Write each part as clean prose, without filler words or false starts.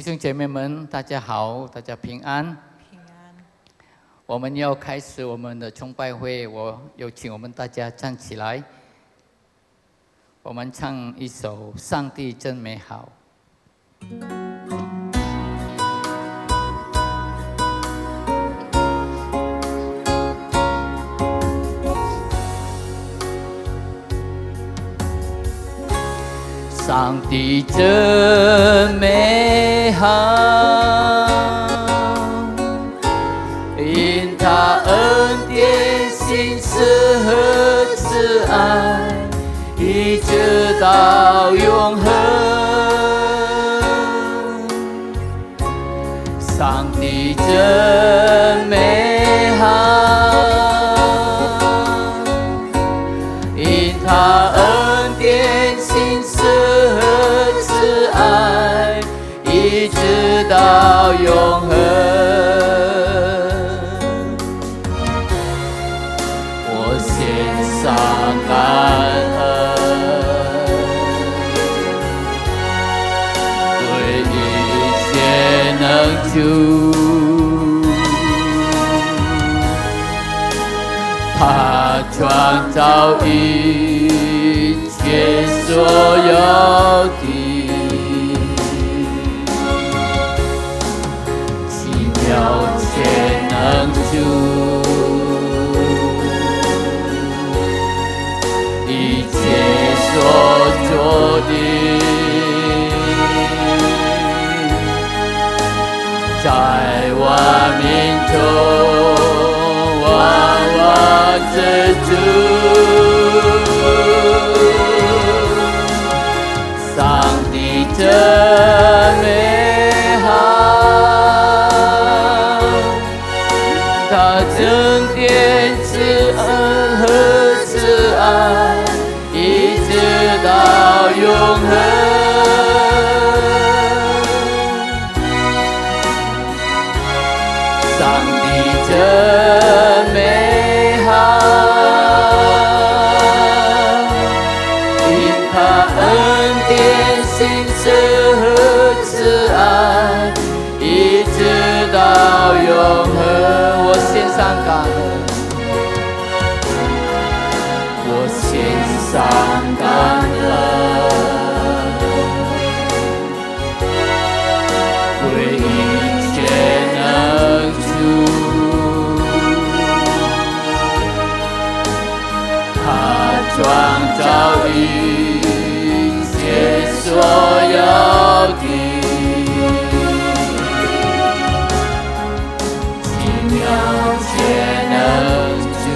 弟兄姐妹们，大家好，大家平安。平安。我们要开始我们的崇拜会，我有请我们大家站起来，我们唱一首《上帝真美好》。上帝真美好，因他恩典、信实和慈爱，一直到永恒。上帝真美好，因他恩典、信实和慈爱，一直到永恒。我献上感恩，对一切能救，他创造一切所有的奇妙且能救，一切所做的，在万民中万万之主。上帝真美好，他真典慈恩和慈爱，一直到永恒。上帝真美好，因他恩典、信实和慈爱，一直到永恒。我献上感恩，我献上感恩，为一切能主，他创造一切所有的奇妙且能救，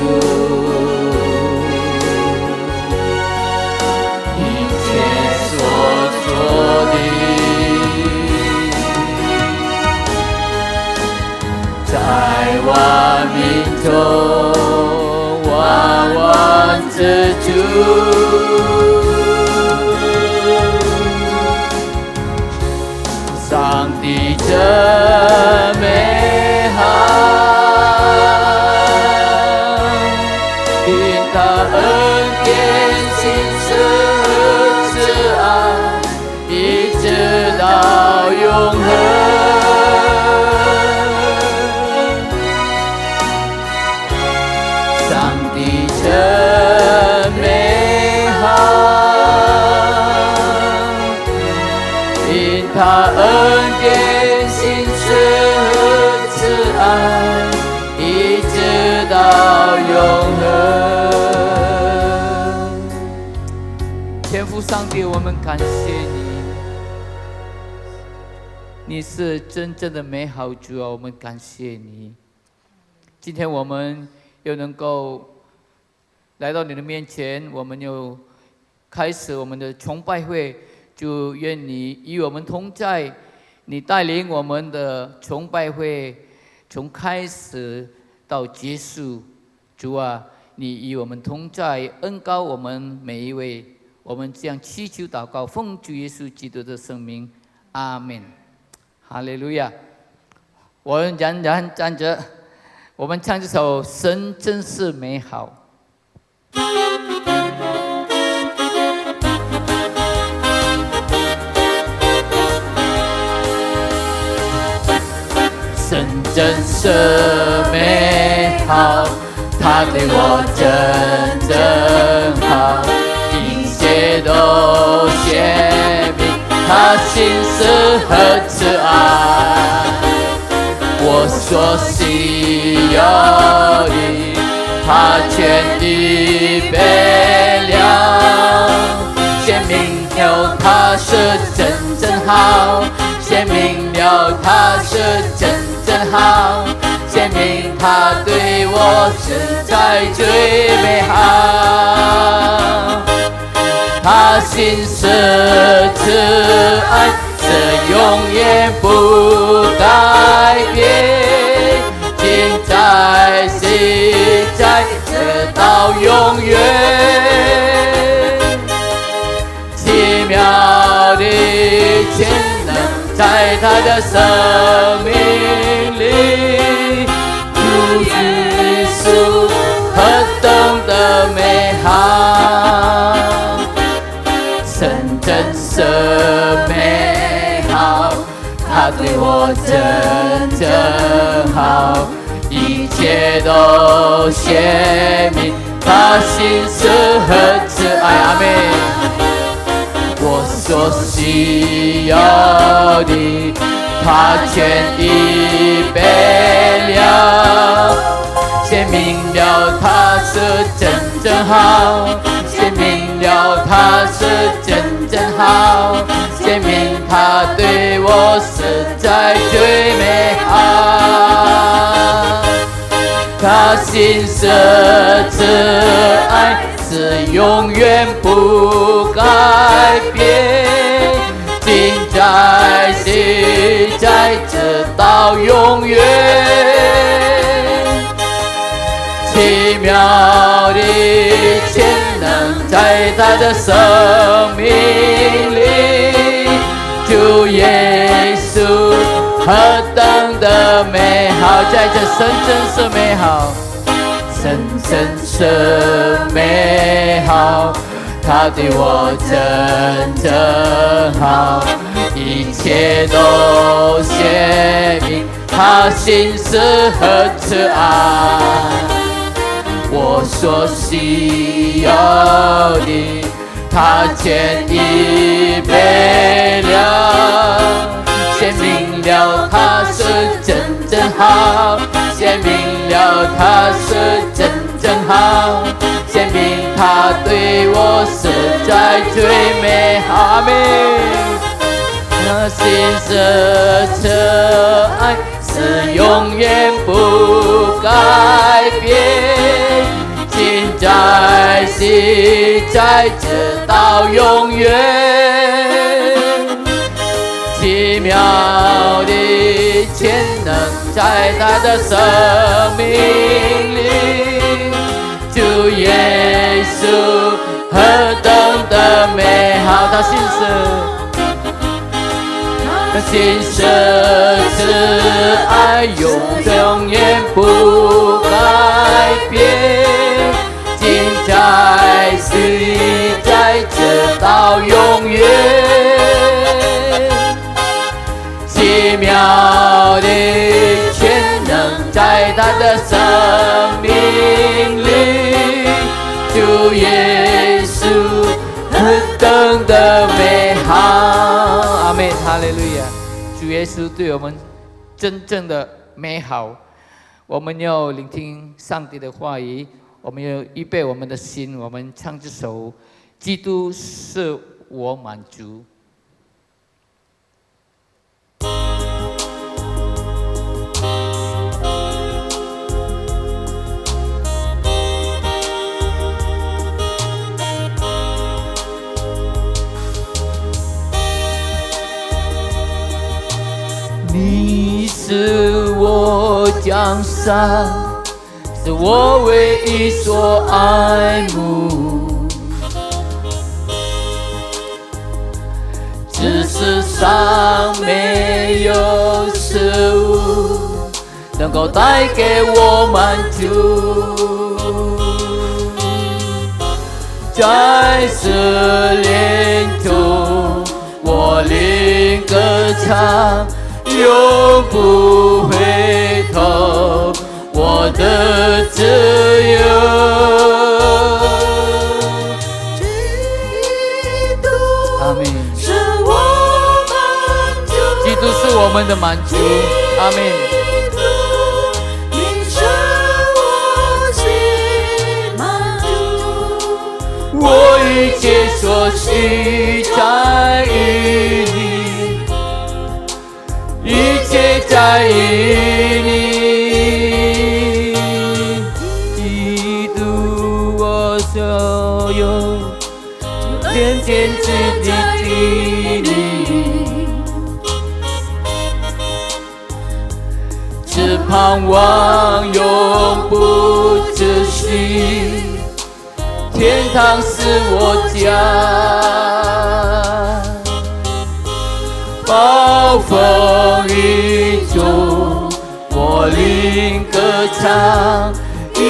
一切所做的，在万民中万万之主。上帝真美好，因他恩典、信实和慈爱，一直到永恒。上帝真美好，因他恩典、信实和慈爱，一直到永恒。天父上帝，我们感谢你，你是真正的美好主啊！我们感谢你。今天我们又能够来到你的面前，我们又开始我们的崇拜会，就愿你与我们同在，你带领我们的崇拜会从开始到结束。主啊，你与我们同在，恩膏我们每一位。我们这样祈求祷告，奉主耶稣基督的圣名，阿们。哈利路亚。我们仍然站着，我们唱这首《神真是美好》。真是美好，他对我真正好，一切都显明他心思和慈爱。我所需要的，他全预备了，显明了他是真正好，显明了他是真正好，显明他对我实在最美好。他心是慈爱，是永远不改变，今在昔在，直到永远。奇妙的潜能在他的生命里，主耶稣何等的美好，神真是美好，他对我真正好，一切都显明他心思和慈爱。阿们。我所需要的，他全预备了，显明了他是真正好，显明了他是真正好，显明他对我实在最美好。他心是慈爱，是永远不改变，今在昔在，直到永远。奇妙的潜能在他的生命里，主耶稣何等的美好，在这神真是美好，神真是美好，他对我真正好，一切都显明他心思和慈爱。我所需要的，他全预备了，显明了他是真正好，显明了他是真正好，显明他对我实在最美好。阿们。他心是慈爱，是永远不改变，今在昔在，直到永远。奇妙的潜能在他的生命里，主耶稣何等的美好，他心是，他心是慈爱，永远不改变，今在昔在，直到永远。奇妙的潜能在他的生命里，主耶稣何等的美好。阿们，哈利路亚。主耶稣对我们真正的美好，我们要聆听上帝的话语，我们要预备我们的心，我们唱这首基督是我满足。你是我江山，是我唯一所爱慕，这世上没有事物能够带给我满足，在试炼中我灵歌唱，永不回的自由。阿门。基督是我们的满足。阿门。我一切所需在于你，一切在于你。基督我所有，天天自己经历，只盼望永不止息。天堂是我家，暴风雨中我灵歌唱，与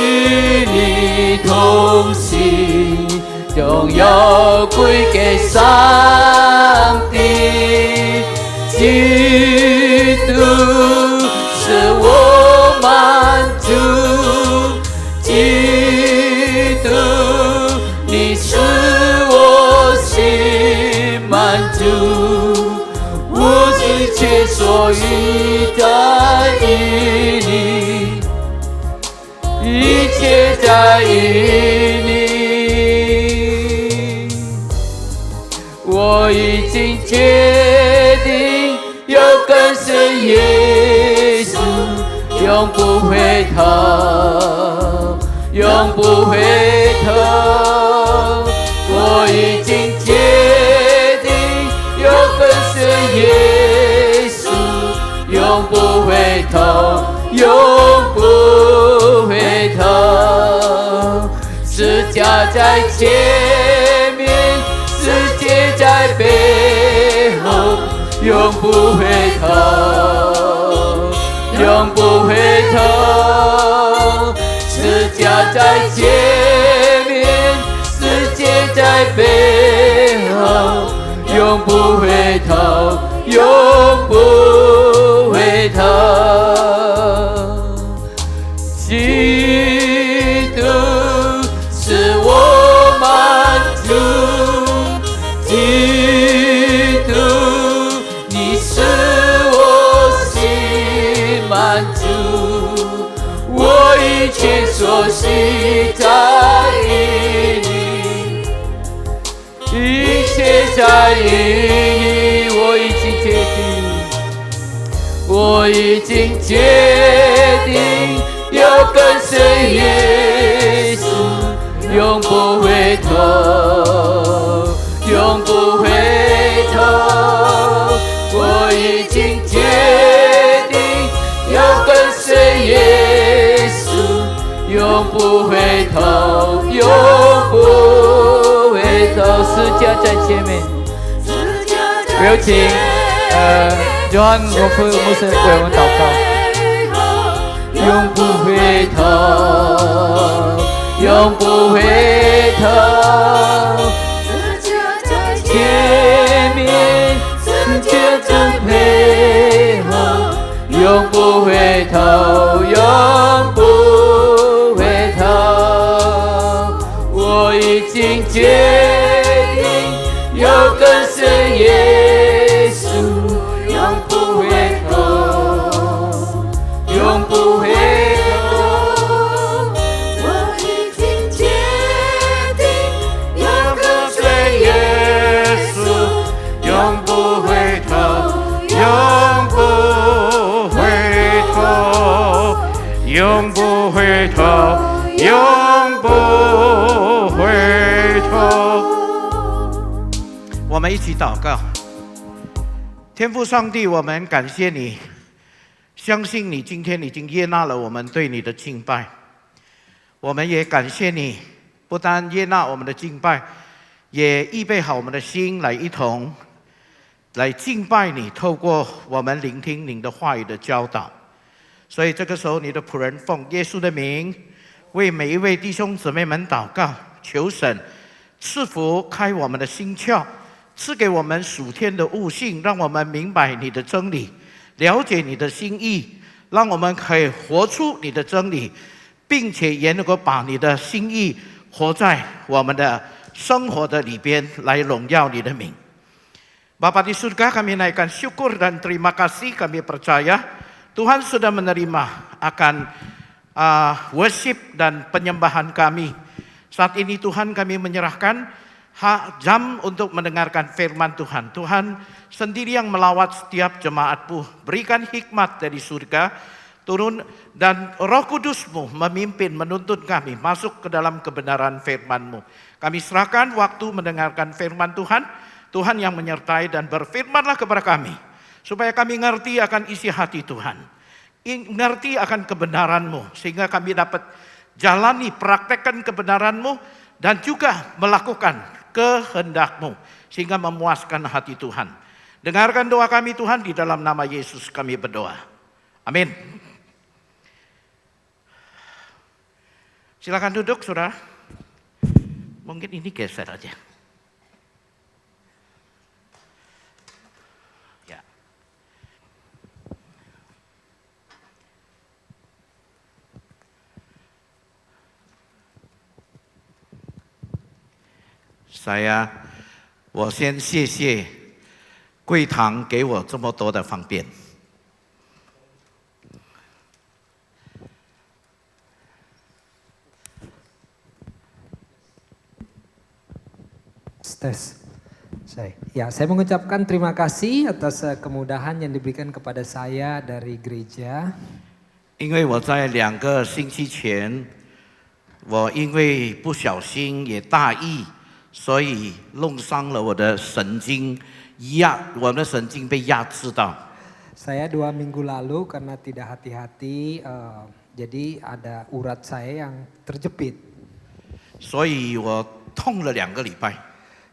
你同行，荣耀归给上帝。基督是我满足，基督你是我心满足，我一切所需在于你，一切在于你。我已经决定要跟随耶稣，永不回头，永不回头。我已经决定要跟随耶稣，永不回头，永不回头。十架在前面，世界在背后，永不回头，永不回头。十架在前面，世界在背后，永不回头，永不回头。基督是我满足，基督你是我心满足，我一切所需在于你，一切在于你。我已经决定要跟随耶稣，永不回头，永不回头。我已经决定要跟随耶稣，永不回头，永不回头。十架在前面，有请约翰牧师为我们祷告。永不回头，永不回头。前面，世界在背后，永不回头，永不回头。我已经决定要跟随耶稣，永不回头，永不回头。我已经决定要跟随耶稣，永不回头，永不回头，永不回头，永不回头。我们一起祷告。天父上帝，我们感谢你，相信你今天已经悦纳了我们对你的敬拜。我们也感谢你，不但悦纳我们的敬拜，也预备好我们的心来一同来敬拜你，透过我们聆听您的话语的教导。所以这个时候，你的仆人奉耶稣的名，为每一位弟兄姊妹们祷告，求神赐福开我们的心窍，赐给我们属天的悟性，让我们明白你的真理，了解你的心意，让我们可以活出你的真理，并且也能够把你的心意活在我们的生活的里边，来荣耀你的名。Bapa di surga, kami naikkan syukur dan terima kasih. Kami percaya Tuhan sudah menerima akan worship dan penyembahan kami. Saat ini Tuhan, kami menyerahkan jam untuk mendengarkan firman Tuhan. Tuhan sendiri yang melawat setiap jemaat-Mu. Berikan hikmat dari surga turun, dan Roh Kudus-Mu memimpin, menuntun kami masuk ke dalam kebenaran firman-Mu. Kami serahkan waktu mendengarkan firman Tuhan. Tuhan yang menyertai dan berfirmanlah kepada kami, supaya kami ngerti akan isi hati Tuhan, ngerti akan kebenaran-Mu, sehingga kami dapat jalani, praktekkan kebenaran-Mu, dan juga melakukan kehendak-Mu, sehingga memuaskan hati Tuhan. Dengarkan doa kami Tuhan, di dalam nama Yesus kami berdoa. Amin. Silakan duduk, saudara. Mungkin ini geser aja.我先谢谢贵堂给我这么多的方便。Saya mengucapkan terima kasih atas kemudahan yang diberikan kepada saya dari gereja. 因为我在2个星期前，我因为不小心也大意。所以弄伤了我的神经，我的神经被压制到。Saya 2 minggu lalu karena tidak hati-hati, jadi ada urat saya yang terjepit. 所以我痛了2个礼拜。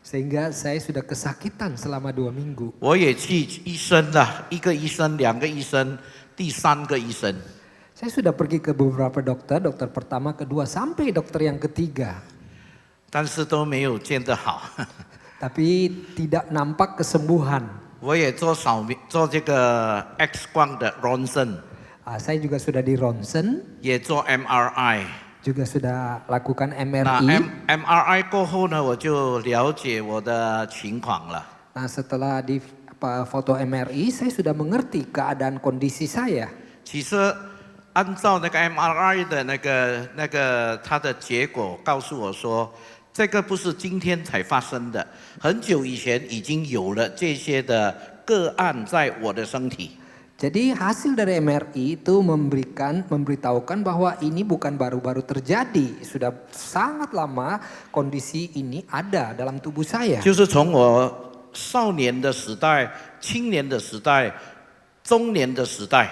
Sehingga saya sudah kesakitan selama 2 minggu. 我也去医生了，1个医生、2个医生、第3个医生。Saya sudah pergi ke beberapa dokter, dokter pertama, kedua, sampai dokter yang ketiga. 但是都没有见得好。Tapi tidak nampak kesembuhan. 我也做这个 X 光的 Ronsen。Saya juga sudah di Ronsen。也做 MRI。juga sudah lakukan MRI。那 MRI 过后呢，我就了解我的情况了。Nah setelah di foto MRI, saya sudah mengerti keadaan kondisi saya. 其实按照那个 MRI 的那个它的结果告诉我说。这个不是今天才发生的，很久以前已经有了这些的个案在我的身体。Jadi hasil dari MRI itu memberitahukan bahwa ini bukan baru-baru terjadi, sudah sangat lama kondisi ini ada dalam tubuh saya. 就是从我少年的时代、青年的时代、中年的时代。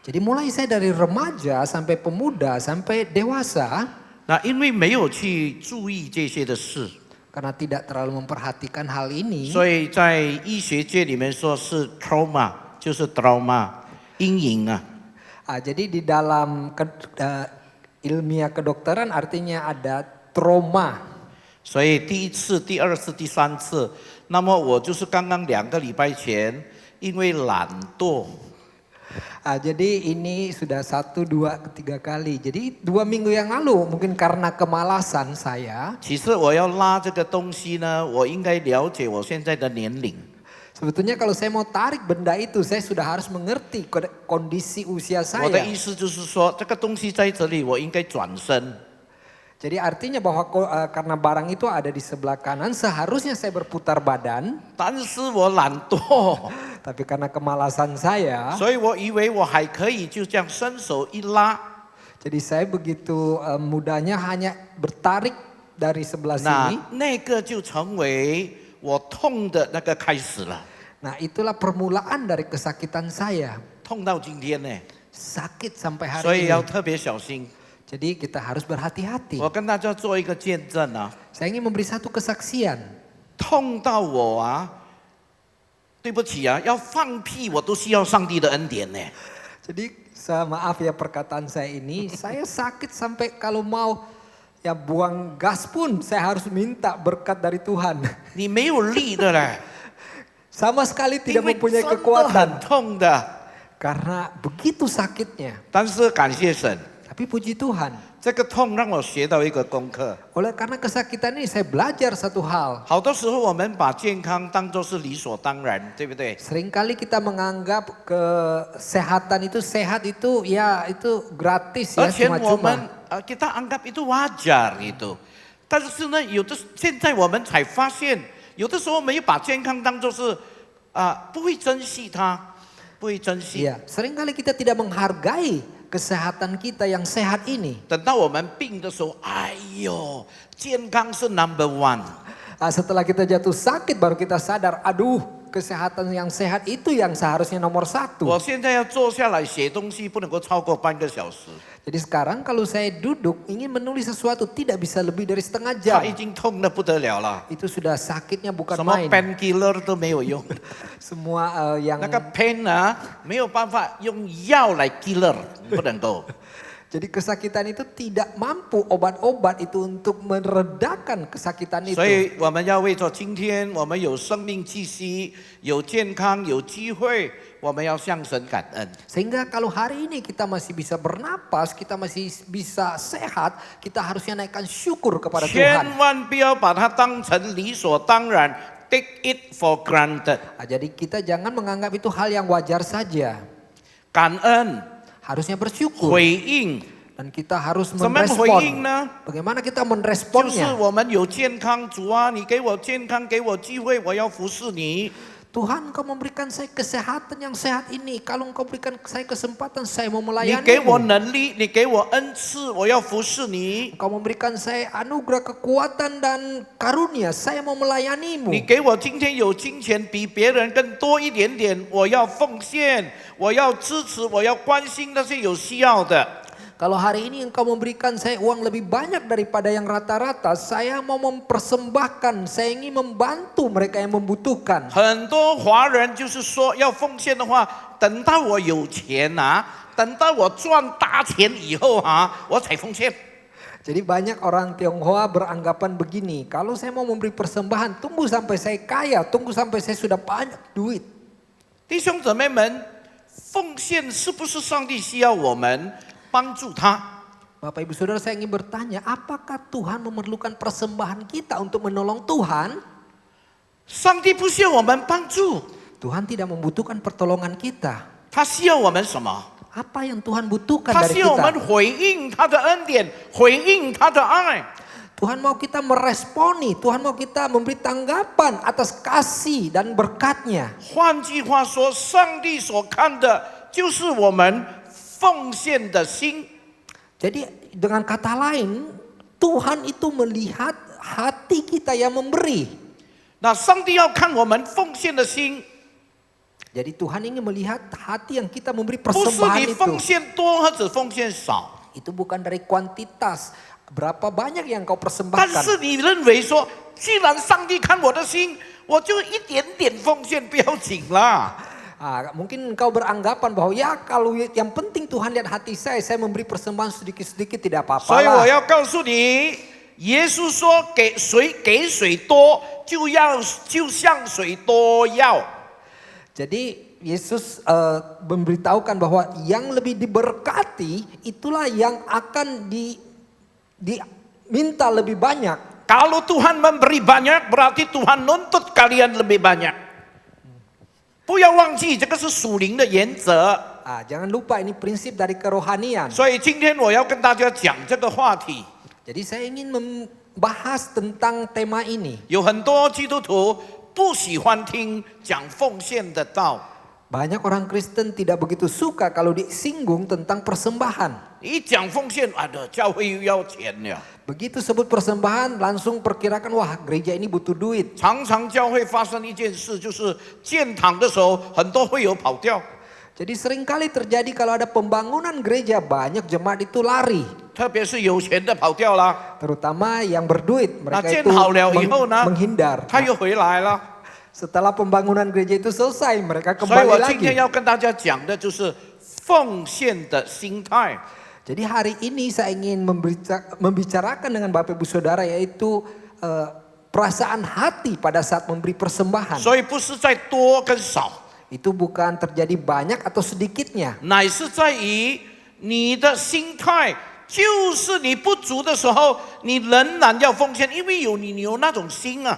Jadi mulai saya dari remaja sampai pemuda sampai dewasa. 那因为没有去注意这些的事， karena tidak terlalu memperhatikan hal ini， 所以在医学界里面说是 trauma， 就是 trauma 阴影啊。jadi di dalam ilmiah kedokteran artinya ada trauma。所以第1次、第2次、第3次，那么我就是刚刚2个礼拜前，因为懒惰。 jadi ini sudah 1, 2, 3 kali. Jadi 2 minggu yang lalu mungkin karena kemalasan saya. 其实我要拉这个东西呢，我应该了解我现在的年龄。 Sebetulnya kalau saya mau tarik benda itu, saya sudah harus mengerti kondisi usia saya. 我的意思就是说，这个东西在这里，我应该转身。 Jadi artinya bahwa karena barang itu ada di sebelah kanan, seharusnya saya berputar badan. 但是我懒惰。 Tapi karena kemalasan saya, 所以我以为我还可以就这样伸手一拉。 jadi saya begitu mudahnya hanya bertarik dari sebelah sini. 那个就成为我痛的那个开始了。 Nah itulah permulaan dari kesakitan saya. 痛到今天呢。 Sakit sampai hari ini. 所以要特别小心。 Jadi kita harus berhati-hati. 我跟大家做一个见证啊。 Saya ingin memberi satu kesaksian. 痛到我啊。 对不起啊，要放屁我都需要上帝的恩典呢。 Jadi maaf ya perkataan saya ini, saya sakit sampai kalau mau ya buang gas pun saya harus minta berkat dari Tuhan. 你没有力的嘞， sama sekali tidak mempunyai kekuatan. 痛的， karena begitu sakitnya. 但是感谢神， tapi puji Tuhan. 这个痛让我学到一个功课。 Oleh karena kesakitan ini saya belajar satu hal. 好多时候我们把健康当作是理所当然，对不对？ Seringkali kita menganggap kesehatan itu sehat itu ya itu gratis ya 而且我 cuma-cuma. 们kita anggap itu wajar gitu。但是呢，现在我们才发现，有的时候我们又把健康当作是不会珍惜它，不会珍惜。 Iya, seringkali kita tidak menghargai kesehatan kita yang sehat ini. 等到我们病的时候，哎呦，健康是 number one。 Setelah kita jatuh sakit baru kita sadar, aduh kesehatan yang sehat itu yang seharusnya nomor 1. 我现在要坐下来写东西，不能够超过半个小时。 Jadi sekarang kalau saya duduk ingin menulis sesuatu tidak bisa lebih dari setengah jam. 它已经痛得不得了了， Itu sudah sakitnya bukan 什么 main. painkiller 都没有用。 Semua yang 那个 pain 呢，没有办法用药来 killer， 不能够。 jadi kesakitan itu tidak mampu obat-obat itu untuk meredakan kesakitan 所 itu. 以我们要为着今天我们有生命气息、有健康、有机会，我们要向神感恩。 Sehingga kalau hari ini kita masih bisa bernapas, kita masih bisa sehat, kita harusnya naikkan syukur kepada 千 Tuhan. 万不要把它当成理所当然 ，take it for granted。 Jadi kita jangan menganggap itu hal yang wajar saja. 感恩、 Harusnya bersyukur 回应， dan kita harus 怎么回应 merespon. 呢？ Bagaimana kita 就是 meresponnya? 我们有健康，主啊，你给我健康，给我机会，我要服侍你。 Tuhan, Engkau memberikan saya kesehatan yang sehat ini. Kalau Engkau berikan saya kesempatan, saya mau 你给我 melayani. 能力，你给我恩赐，我要服侍你。 Engkau memberikan saya anugerah kekuatan dan karunia, saya mau melayanimu. 你给我今天有金钱比别人更多一点点，我要奉献，我要支持，我要关心那些有需要的。 Kalau hari ini Engkau memberikan saya uang lebih banyak daripada yang rata-rata, saya mau mempersembahkan, saya ingin membantu mereka yang membutuhkan. 很多华人就是说要奉献的话，等到我有钱等到我赚大钱以后我才奉献。 Jadi banyak orang Tionghoa beranggapan begini, kalau saya mau memberi persembahan, tunggu sampai saya kaya, tunggu sampai saya sudah banyak duit. 弟兄姊妹们，奉献是不是上帝需要我们帮助他？ Bapak Ibu Saudara, saya ingin bertanya, apakah Tuhan memerlukan persembahan kita untuk menolong Tuhan? 上帝不需要我们帮助， Tuhan tidak membutuhkan pertolongan kita. 他需要我们什么？ Apa yang Tuhan butuhkan 他 dari 需要我们 kita? 回应他的恩典，回应他的爱。 Tuhan mau kita meresponi, Tuhan mau kita memberi tanggapan atas kasih dan berkat-Nya. 换句话说，上帝所看的就是我们奉献的心。 Jadi dengan kata lain, Tuhan itu melihat hati kita yang memberi. 那上帝要看我们奉献的心， Jadi Tuhan ingin melihat hati yang kita memberi 不是 persembahan 你 itu. 奉献多或者奉献少， Itu bukan dari kuantitas, berapa banyak yang kau 但 persembahkan. 是你认为说，既然上帝看我的心，我就一点点奉献不要紧啦。 Mungkin engkau beranggapan bahwa ya kalau yang penting Tuhan lihat hati saya memberi persembahan sedikit-sedikit tidak 所 apa-apa 以我 lah. 要告诉你，耶稣说给水多，就向水多要。 Jadi Yesus memberitahukan bahwa yang lebih diberkati itulah yang akan diminta lebih banyak. Kalau Tuhan memberi banyak, berarti Tuhan nuntut kalian lebih banyak. 不要忘记，这个是属灵的原则。 Jangan lupa ini prinsip dari kerohanian. 所以今天我要跟大家讲这个话题。 Jadi saya ingin membahas tentang tema ini. 有很多基督徒不喜欢听讲奉献的道， Banyak orang Kristen tidak begitu suka kalau disinggung tentang persembahan. 一讲奉献，教会又要钱了。 Begitu sebut persembahan langsung perkirakan wah gereja ini butuh duit. 常常教会发生一件事，就是建堂的时候，很多会友跑掉， Jadi seringkali terjadi kalau ada pembangunan gereja banyak jemaat itu lari. 特别是有钱的跑掉了， Terutama yang berduit 那 mereka 建 itu 好了以后呢， menghindar. 他又回来了。 Setelah pembangunan gereja itu selesai mereka 所以我 kembali 今天 lagi. 要跟大家讲的就是奉献的心态。 Jadi hari ini saya ingin membicarakan dengan Bapak Ibu Saudara yaitu perasaan hati pada saat memberi persembahan. 所以不是在多跟少， Itu bukan terjadi banyak atau sedikitnya. 乃是在于你的心态就是你不足的时候，你仍然要奉献，因为你有那种心啊。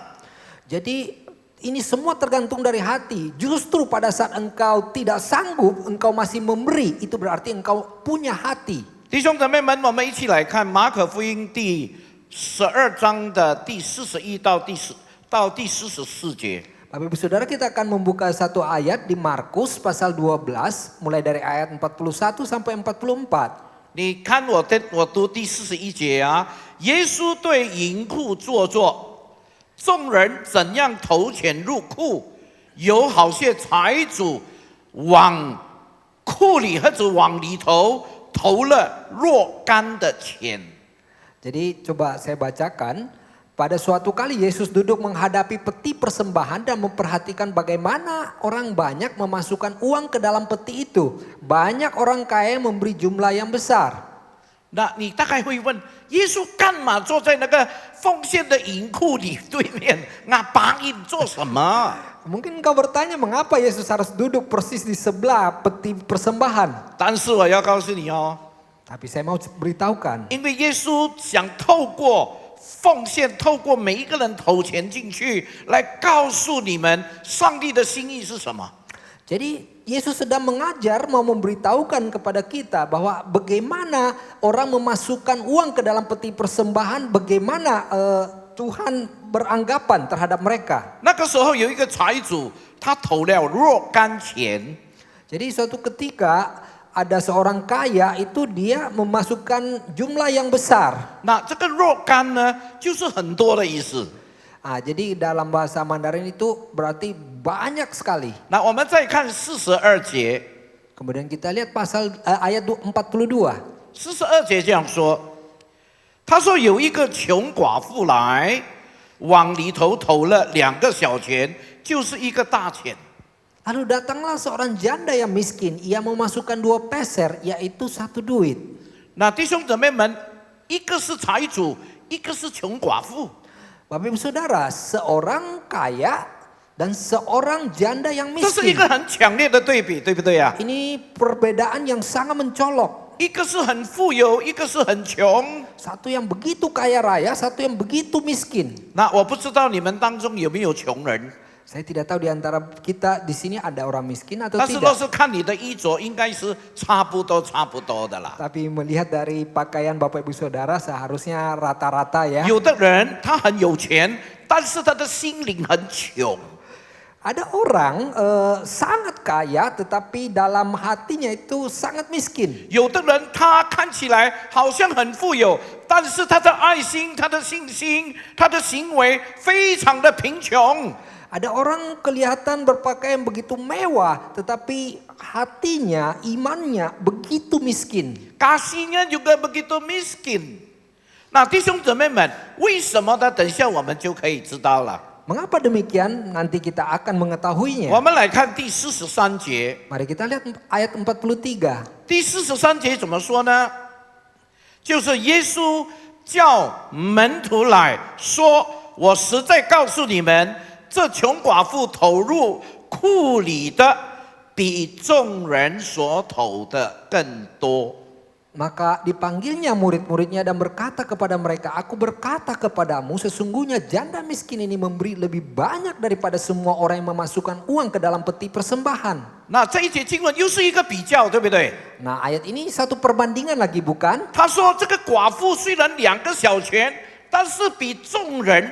Jadi ini semua tergantung dari hati. Justru pada saat engkau tidak sanggup, engkau masih memberi, itu berarti engkau punya hati. 弟兄姊妹们，我们一起来看马可福音第12章的第41到第44节。 Bapak Ibu Saudara, kita akan membuka satu ayat di Markus pasal 12 mulai dari ayat 41 sampai 44. 你看我读第41节啊，耶稣对银库坐坐，众人怎样投钱入库，有好些财主往库里或者往里头投了若干的钱。 Jadi coba saya bacakan. Pada suatu kali Yesus duduk menghadapi peti persembahan dan memperhatikan bagaimana orang banyak memasukkan uang ke dalam peti itu. Banyak orang kaya memberi jumlah yang besar. 那你大概会问，耶稣干嘛坐在那个奉献的银库里对面？ngapain做什么？ Mungkin engkau bertanya mengapa Yesus harus duduk persis di sebelah peti persembahan. 但是我要告诉你哦， Tapi saya mau beritahukan. 因为耶稣想透过奉献，透过每一个人投钱进去，来告诉你们上帝的心意是什么。 Jadi Yesus sedang mengajar, mau memberitahukan kepada kita bahwa bagaimana orang memasukkan uang ke dalam peti persembahan, bagaimana Tuhan beranggapan terhadap mereka. 那个时候有一个财主，他投了若干钱， Jadi suatu ketika ada seorang kaya itu dia memasukkan jumlah yang besar. 那这个若干呢，就是很多的意思。 Jadi dalam bahasa Mandarin itu berarti banyak sekali. 那我们再看42节。 Kemudian kita lihat pasal ayat 42. 42节这样说，他说有一个穷寡妇来，往里头投了2个小钱，就是一个大钱。 Lalu datanglah seorang janda yang miskin, ia memasukkan 2 peser, yaitu 1 duit. 那弟兄姊妹们，一个是财主，一个是穷寡妇。 Bapak Ibu Saudara, seorang kaya dan seorang janda yang 这是一 miskin. 个很强烈的对比，对不对呀？ Ini perbedaan yang sangat mencolok. 一个是很富有，一个是很穷。 Satu yang begitu kaya raya, satu yang begitu miskin. 那我不知道你们当中有没有穷人， Saya tidak tahu di antara kita di sini ada orang miskin atau 但是若 tidak. 是看你的衣着，应该是差不多的啦。 Tapi melihat dari pakaian Bapak Ibu Saudara seharusnya rata-rata ya. 有的人他很有钱，但是他的心灵很穷。 Ada orang sangat kaya tetapi dalam hatinya itu sangat miskin. 有的人他看起来好像很富有，但是他的爱心、他的信心、他的行为非常的贫穷。 Ada orang kelihatan berpakaian begitu mewah tetapi hatinya, imannya begitu miskin. kasihnya juga begitu miskin。那弟兄姊妹们，为什么呢？等一下我们就可以知道了。 Mengapa demikian? Nanti kita akan mengetahuinya. 我们来看第43节。 Mari kita lihat ayat 43. 第43节怎么说呢？就是耶稣叫门徒来说：“我实在告诉你们，这穷寡妇投入库里的，比众人所投的更多。” Maka dipanggilnya murid-muridnya dan berkata kepada mereka, "Aku berkata kepadamu, sesungguhnya janda miskin ini memberi lebih banyak daripada semua orang yang memasukkan uang ke dalam peti persembahan." 那这一节经文又是一个比较，对不对？ Nah, ayat ini satu perbandingan lagi bukan? 他说这个寡妇虽然2个小钱，但是比众人，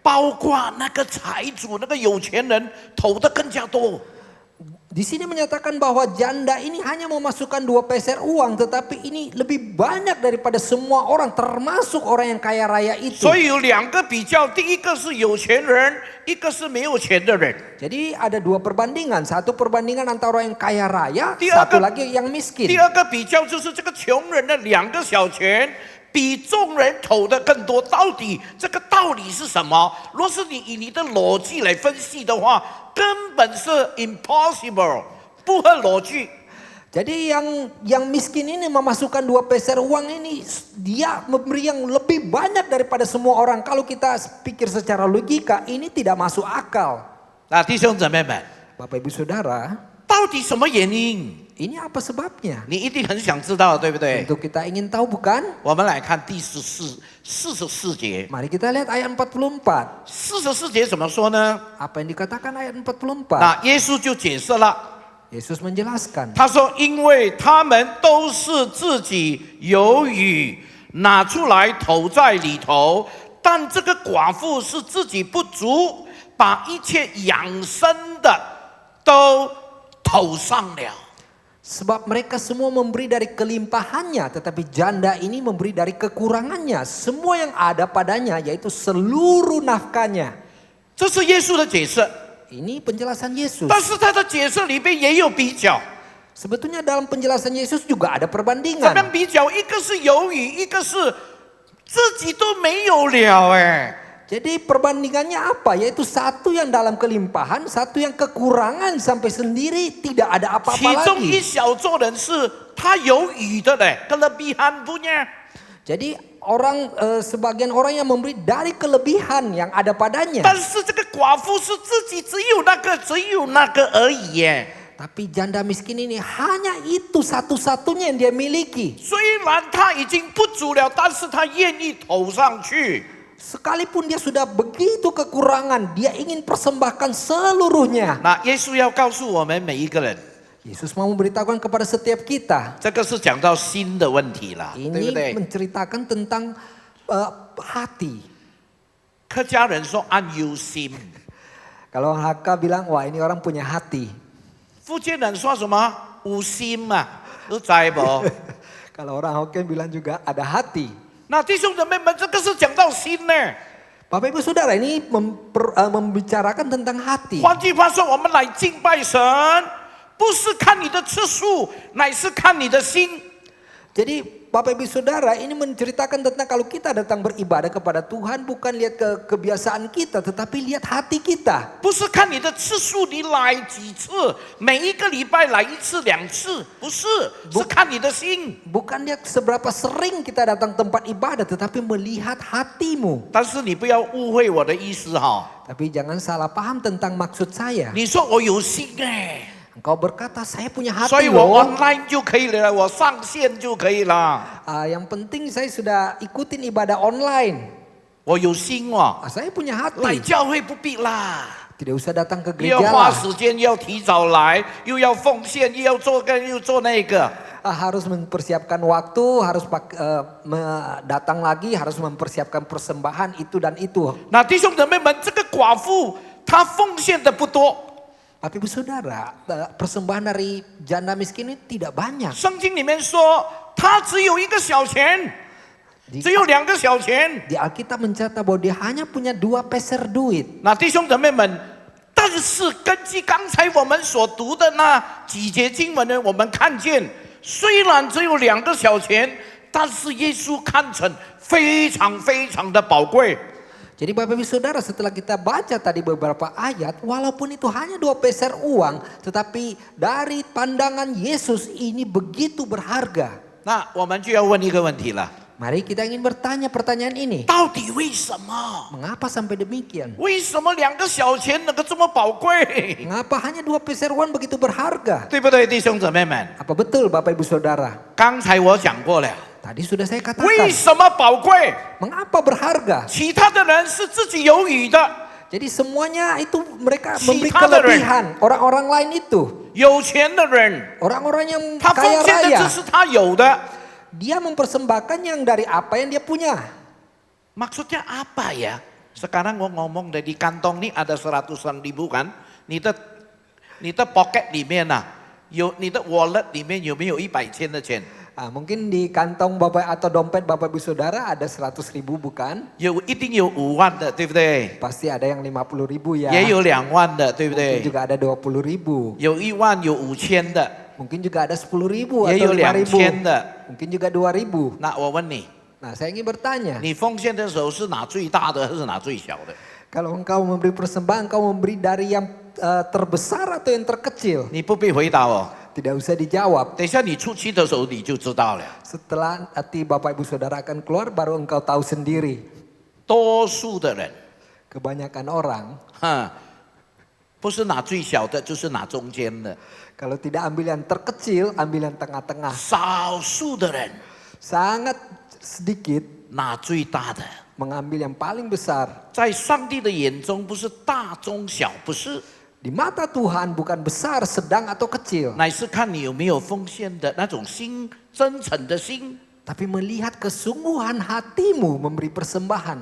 包括那个财主、那个有钱人投的更加多。 Di sini menyatakan bahwa janda ini hanya memasukkan 2 peser uang, tetapi ini lebih banyak daripada semua orang, termasuk orang yang kaya raya itu. 所以有2个比较，第一个是有钱人，一个是没有钱的人。 Jadi ada 2 perbandingan, satu perbandingan antara orang yang kaya raya, Dia satu akan- lagi yang miskin. 第二个比较就是这个穷人的2个小钱，比众人投的更多。到底这个道理是什么？若是你以你的逻辑来分析的话，根本是 impossible， 不合逻辑。 Jadi yang miskin ini memasukkan 2 peser uang ini, dia memberi yang lebih banyak daripada semua orang. Kalau kita pikir secara logika, ini tidak masuk akal. 那弟兄姊妹们， Bapak Ibu Saudara, 到底什么原因？ Ini apa sebabnya? 你一定很想知道，对不对？ Tentu kita ingin tahu bukan? 我们来看第44节。 Mari kita lihat ayat 44. 44节怎么说呢？ Apa yang dikatakan ayat 44? 那耶稣就解释了， Yesus menjelaskan. 他说：“因为他们都是自己有余，拿出来投在里头，但这个寡妇是自己不足，把一切养生的都投上了。” Sebab mereka semua memberi dari kelimpahannya, tetapi janda ini memberi dari kekurangannya. Semua yang ada padanya, yaitu seluruh nafkahnya. 这是耶稣的解释， Ini penjelasan Yesus. 但是他的解释里边也有比较。 Sebetulnya dalam penjelasan Yesus juga ada 怎么 perbandingan. 样比较？一个是有余，一个是自己都没有了。哎， Jadi perbandingannya apa? Yaitu satu yang dalam kelimpahan, satu yang kekurangan sampai sendiri tidak ada 其 apa-apa 中一 lagi. 小撮人是他有余的嘞，kelebihan punya。 Jadi sebagian orang yang memberi dari kelebihan yang ada padanya. 但是这个寡妇是自己只有那个而已耶。 Tapi janda miskin ini hanya itu satu-satunya yang dia miliki. 虽然他已经不足了，但是他愿意投上去。 Sekalipun dia sudah begitu kekurangan, dia ingin persembahkan seluruhnya. 那耶稣要告诉我们每一个人， Yesus mau memberitahukan kepada setiap kita. 这个是讲到心的问题了，对不 Ini 对？ menceritakan tentang hati. 客家人说按忧心， Kalau Hakka bilang, wah ini orang punya hati. 福建人说什么无心嘛，都知不？ Kalau orang Hokkien bilang juga ada hati. 那弟兄姊妹们，这个是讲到心呢。 Bapak Ibu Saudara, ini membicarakan tentang hati. 换句话说，我们来敬拜神，不是看你的次数，乃是看你的心。 Jadi Bapak Ibu Saudara, ini menceritakan tentang kalau kita datang beribadah kepada Tuhan bukan lihat kebiasaan kita, tetapi lihat hati kita. 不是看你的次数，你来几次，每一个礼拜来一次两次，不是，是看你的心。 Bukan lihat seberapa sering kita datang tempat ibadah, tetapi melihat hatimu. 但是你不要误会我的意思哈。 Tapi jangan salah paham tentang maksud saya. 你说我有心哎， Engkau berkata saya punya 所以 hati 我 loh. online 就可以了，我上线就可以了。 Yang penting saya sudah ikutin ibadah online. 我有心哦， Saya punya 来 hati. 教会不必啦， Tidak usah datang ke 又要 gereja 花 lah. 时间，又要提早来，又要奉献，又要做个，又做那个。 Harus mempersiapkan waktu, harus datang lagi, harus mempersiapkan persembahan itu dan itu. 那弟兄姊妹们，这个寡妇她奉献的不多， Tapi Ibu Saudara, persembahan dari janda miskin ini tidak banyak. 圣经里面说她只有一个小钱， Di, 只有2个小钱。 di Alkitab mencatat bahwa dia hanya punya 2 peser duit. 那弟兄姊妹们，但是根据刚才我们所读的那几节经文呢，我们看见虽然只有2个小钱，但是耶稣看成非常非常的宝贵。 Jadi Bapak Ibu Saudara, setelah kita baca tadi beberapa ayat, walaupun itu hanya 2 peser uang, tetapi dari pandangan Yesus ini begitu berharga. 那我们就要问一个问题了： Mari kita ingin bertanya pertanyaan ini. 到底为什么？ Mengapa sampai demikian? 为什么2个小钱能够这么宝贵？ Mengapa hanya 2 peser uang begitu berharga? 对不对，弟兄姊妹们？ Apa betul Bapak Ibu Saudara? 刚才我讲过了， Tadi sudah saya 为 katakan. 什么宝贵？ Mengapa berharga? 其他的人是自己有余的， Jadi semuanya itu mereka Si memberi Father. kelebihan. Orang-orang lain itu. 有钱的人， Orang-orang yang 他奉 kaya 献的 raya. 只是他有的。 Dia mempersembahkan yang dari apa yang dia punya. Maksudnya apa ya? Sekarang gua ngomong dari kantong nih ada 100-an ribu kan? 你的 pocket 里面啊，你的 wallet 里面有没有100千的钱？ Mungkin di kantong Bapak atau dompet Bapak Ibu Saudara ada 100.000 bukan? 一定有5万的，对不对？ Pasti ada yang 50.000 ya. 也有2万的，对不 Mungkin 对？ juga ada 20.000. 有1万，有5000的， Mungkin juga ada 10.000 也 atau 有 5.000. 2000的。 Mungkin juga 2.000. 那我问你， Nah saya ingin bertanya. 你奉献的时候是拿最大的还是拿最小的？ Kalau engkau memberi persembahan, engkau memberi dari yang terbesar atau yang terkecil? 你不必回答哦。 Tidak usah dijawab. 等一下你出去的时候你就知道了。 Setelah nanti Bapak Ibu Saudara akan keluar, baru engkau tahu sendiri. 多数的人， Kebanyakan orang 哈，不是拿最小的，就是拿中间的。 Kalau tidak ambil yang terkecil, ambil yang tengah-tengah. 少数的人 Sangat sedikit 拿最大的， mengambil yang paling besar. 在上帝的眼中不是大中小，不是， Di mata Tuhan bukan besar, sedang atau kecil. 乃是看你有没有奉献的那种心，真诚的心。 Tapi melihat kesungguhan hatimu memberi persembahan.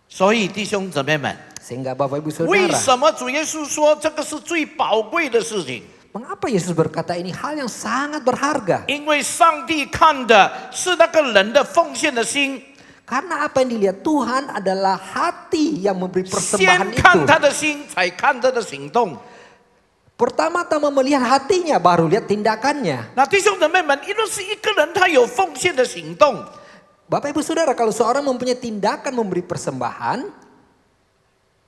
所以弟兄姊妹们， Sehingga Bapak Ibu 为 Saudara, 什么主耶稣说这个是最宝贵的事情？ mengapa Yesus berkata ini hal yang sangat berharga? 因为上帝看的是那个人的奉献的心， Karena apa yang dilihat Tuhan adalah hati yang memberi 先 persembahan 看 itu. 他的心，才看他的行动。 Pertama-tama melihat hatinya, baru lihat tindakannya. 那弟兄姊妹们，因为是一个人他有奉献的行动， Bapak Ibu Saudara, kalau seorang mempunyai tindakan memberi persembahan,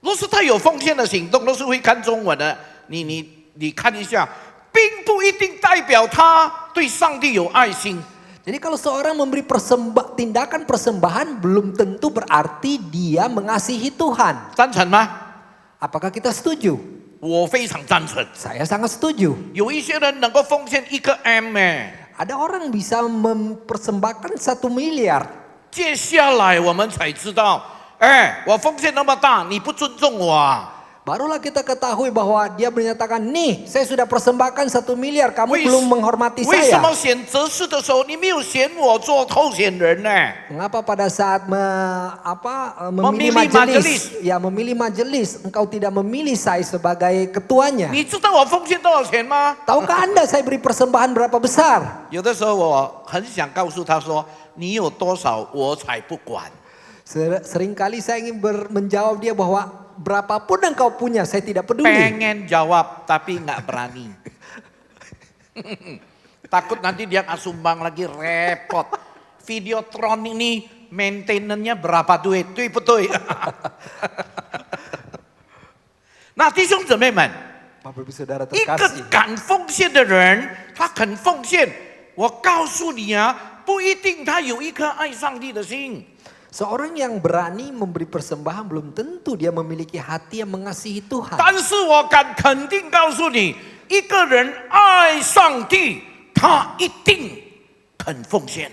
若是他有奉献的行动，都是会看中文的。你看一下，并不一定代表他对上帝有爱心。 jadi kalau seorang memberi tindakan persembahan belum tentu berarti dia mengasihi Tuhan. 赞成吗？ Apakah kita setuju? 我非常赞成。 Saya sangat setuju. 有一些人能够奉献1个M Ada orang bisa mempersembahkan 1 miliar. 接下来我们才知道，我奉献那么大，你不尊重我啊！ Barulah kita ketahui bahwa dia menyatakan, nih saya sudah persembahkan 1 miliar, kamu belum menghormati 为什么 saya. 选择事的时候，你没有选我做候选人呢？ Mengapa pada saat Memilih memilih memilih majelis, engkau tidak memilih saya sebagai ketuanya? 你知道我奉献多少钱吗？ Tahukah Anda saya beri persembahan berapa besar? 有的时候我很想告诉他说，你有多少我才不管。 Seringkali saya ingin menjawab dia bahwa berapapun yang kau punya saya tidak peduli. Pengen jawab tapi nggak berani. Takut nanti dia nggak sumbang lagi repot. Videotron ini maintenance-nya berapa duit? 对不对？那弟兄姊妹们， Bapak Ibu Saudara 一个 terkasih. 敢奉献的人，他肯奉献。我告诉你啊，不一定他有一颗爱上帝的心。 Seorang yang berani memberi persembahan belum tentu dia memiliki hati yang mengasihi Tuhan. 但是我敢肯定告诉你，一个人爱上帝，他一定肯奉献。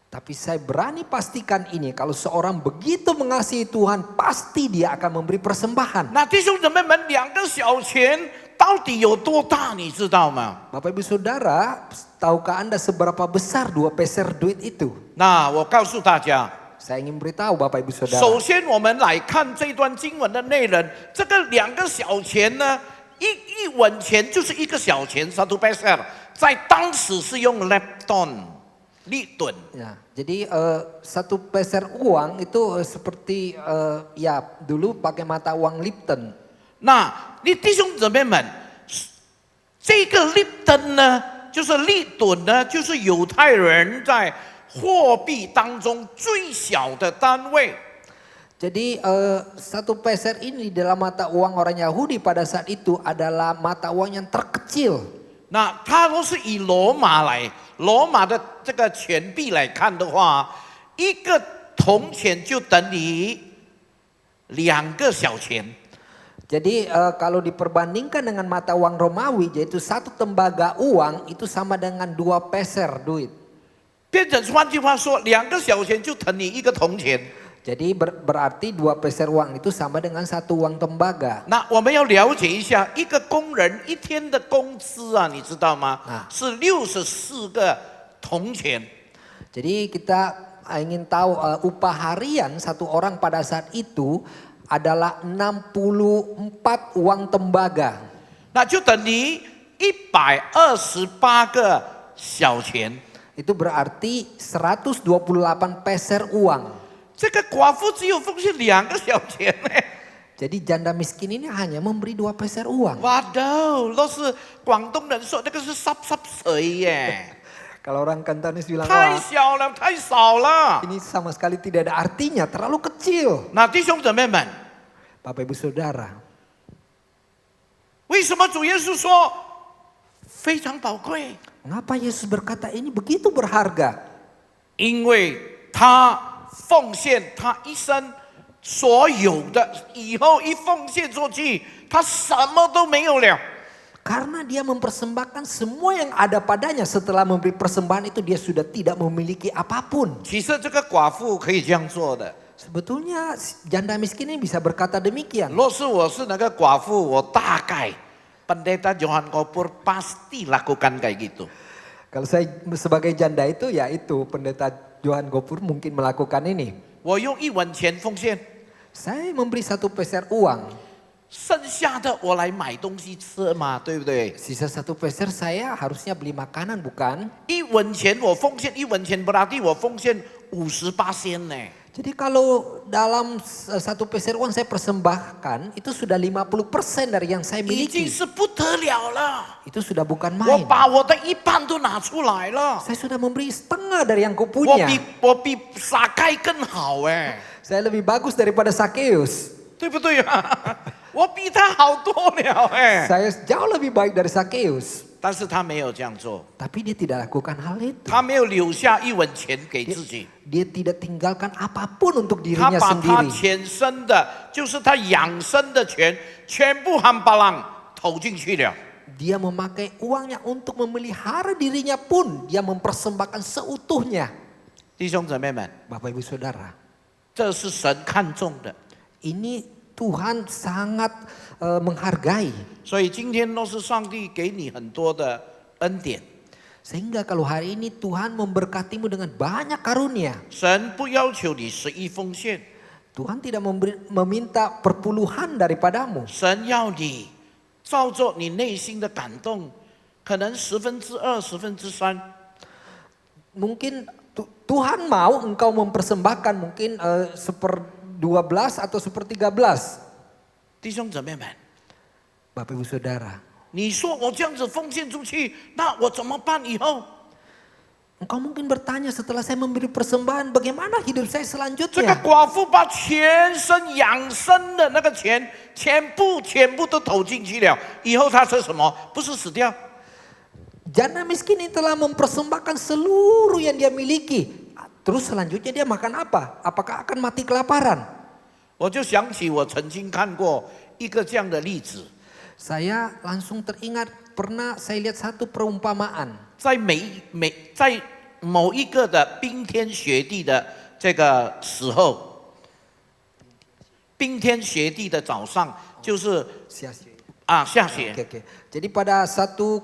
Tapi saya berani pastikan ini, kalau seorang begitu mengasihi Tuhan, pasti dia akan memberi persembahan. 那弟兄姊妹们，2个小钱到底有多大？你知道吗？ Bapak Ibu Saudara, tahukah Anda seberapa besar 2 peser duit itu? 那我告诉大家， Saya ingin beritahu Bapak Ibu Saudara. 首先我们来看这段经文的内容。这个2个小钱呢，一文钱就是1个小钱，1 peser， 在当时是用 lepton 利吨。 Ya, jadi 1 peser uang itu seperti ya dulu pakai mata uang Lipton. 那你弟兄姊妹们，这个利吨呢，就是利吨呢，就是犹太人在货币当中最小的单位。 Jadi 1 peser ini dalam mata uang orang Yahudi pada saat itu adalah mata uang yang terkecil. 那它都是以罗马的这个钱币来看的话，1个铜钱就等于2个小钱。 Jadi kalau diperbandingkan dengan mata uang Romawi, yaitu 1 tembaga uang itu sama dengan 2 peser duit. 变成换句话说，2个小钱就等于1个铜钱。 Jadi berarti 2 peser uang itu sama dengan 1 uang tembaga. 那我们要了解一下，一个工人一天的工资啊，你知道吗？是64个铜钱。 Jadi kita ingin tahu upah harian satu orang pada saat itu adalah 64 uang tembaga. 那就等于128个小钱。 Itu berarti 128 peser uang. 这个寡妇只有奉献2个小钱呢。 Jadi janda miskin ini hanya memberi 2 peser uang. Waduh，都是广东人说那个是濕水耶， Kalau orang Kantonis bilang, 太 wah 小了，太少了。 ini sama sekali tidak ada artinya, terlalu kecil. 那弟兄姊妹们， Bapak Ibu Saudara, 为什么主耶稣说非常宝贵？ mengapa Yesus berkata ini begitu berharga? 因为他奉献他一生所有的，以后一奉献出去，他什么都没有了。 Karena dia mempersembahkan semua yang ada padanya, setelah memberi persembahan itu dia sudah tidak memiliki apapun. 其实这个寡妇可以这样做的。 Sebetulnya janda miskin ini bisa berkata demikian. 若是我是那个寡妇，我大概 Pendeta Johan Kopur pasti lakukan kayak gitu. Kalau saya sebagai janda itu, ya itu pendeta Johan Gopur mungkin melakukan ini. 我用1文钱奉献， Saya memberi 1 peser uang. 剩下的我来买东西吃嘛，对不对？ Sisa 1 peser saya harusnya beli makanan bukan? 1文钱我奉献1文钱，berarti 我奉献58%呢。 Jadi kalau dalam 1 peser uang saya persembahkan, itu sudah 50% dari yang saya 已经 miliki. 是不得了了。 Itu sudah bukan 我 main. 把我的一半都拿出来了， Saya sudah memberi setengah dari yang 我 kupunya. 比撒该更好哎， Saya lebih bagus daripada Sakeus. 对不对啊？我比他好多了哎。 Saya jauh lebih baik dari Sakeus. 但是他没有这样做， Tapi dia tidak lakukan hal itu. 他没有留下1文钱给自己。 Dia tidak tinggalkan apapun untuk 他 dirinya 把他 sendiri. 前生的，就是他养生的钱，全部含巴浪投进去了。 Dia memakai uangnya untuk memelihara dirinya pun. Dia mempersembahkan seutuhnya. 弟兄姊妹们， Bapak ibu saudara. 这是神看重的。 Ini Tuhan sangat menghargai. 所以今天若是上帝给你很多的恩典， Sehingga kalau hari ini Tuhan memberkatimu dengan banyak karunia. 神不要求你11奉献， Tuhan tidak meminta perpuluhan daripadamu. 神要你照着你内心的感动，可能2/10、3/10。 Mungkin Tuhan mau engkau mempersembahkan mungkin 1/12 atau 1/13. 弟兄姊妹们， Bapak ibu saudara. 你说我这样子奉献出去，那我怎么办以后？ Engkau mungkin bertanya setelah saya memberi persembahan, bagaimana hidup saya 这个 selanjutnya? 寡妇把全身养生的那个钱全部都投进去了，以后她是什么？不是死掉？ Janda miskin ini telah mempersembahkan seluruh yang dia miliki. Terus selanjutnya dia makan apa? Apakah akan mati kelaparan? 我就想起我曾经看过一个这样的例子， Saya langsung teringat pernah saya lihat satu perumpamaan. 在在某一个的冰天雪地的这个时候，冰天雪地的早上，就是下雪。 Oke. Jadi pada satu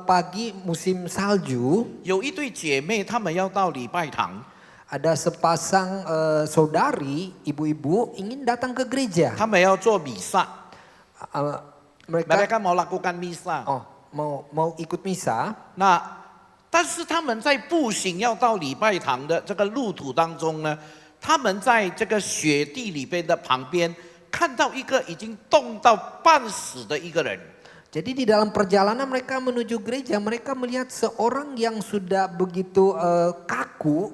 pagi musim salju, 有一对姐妹，她们要到礼拜堂， ada sepasang saudari, ibu-ibu ingin datang ke gereja. 她们要做弥撒， Mereka mereka mau lakukan misa。 mau ikut misa. 那但是他们在步行要到礼拜堂的这个路途当中呢，他们在这个雪地里边的旁边看到一个已经冻到半死的一个人。 Jadi di dalam perjalanan mereka menuju gereja, mereka melihat seorang yang sudah begitu kaku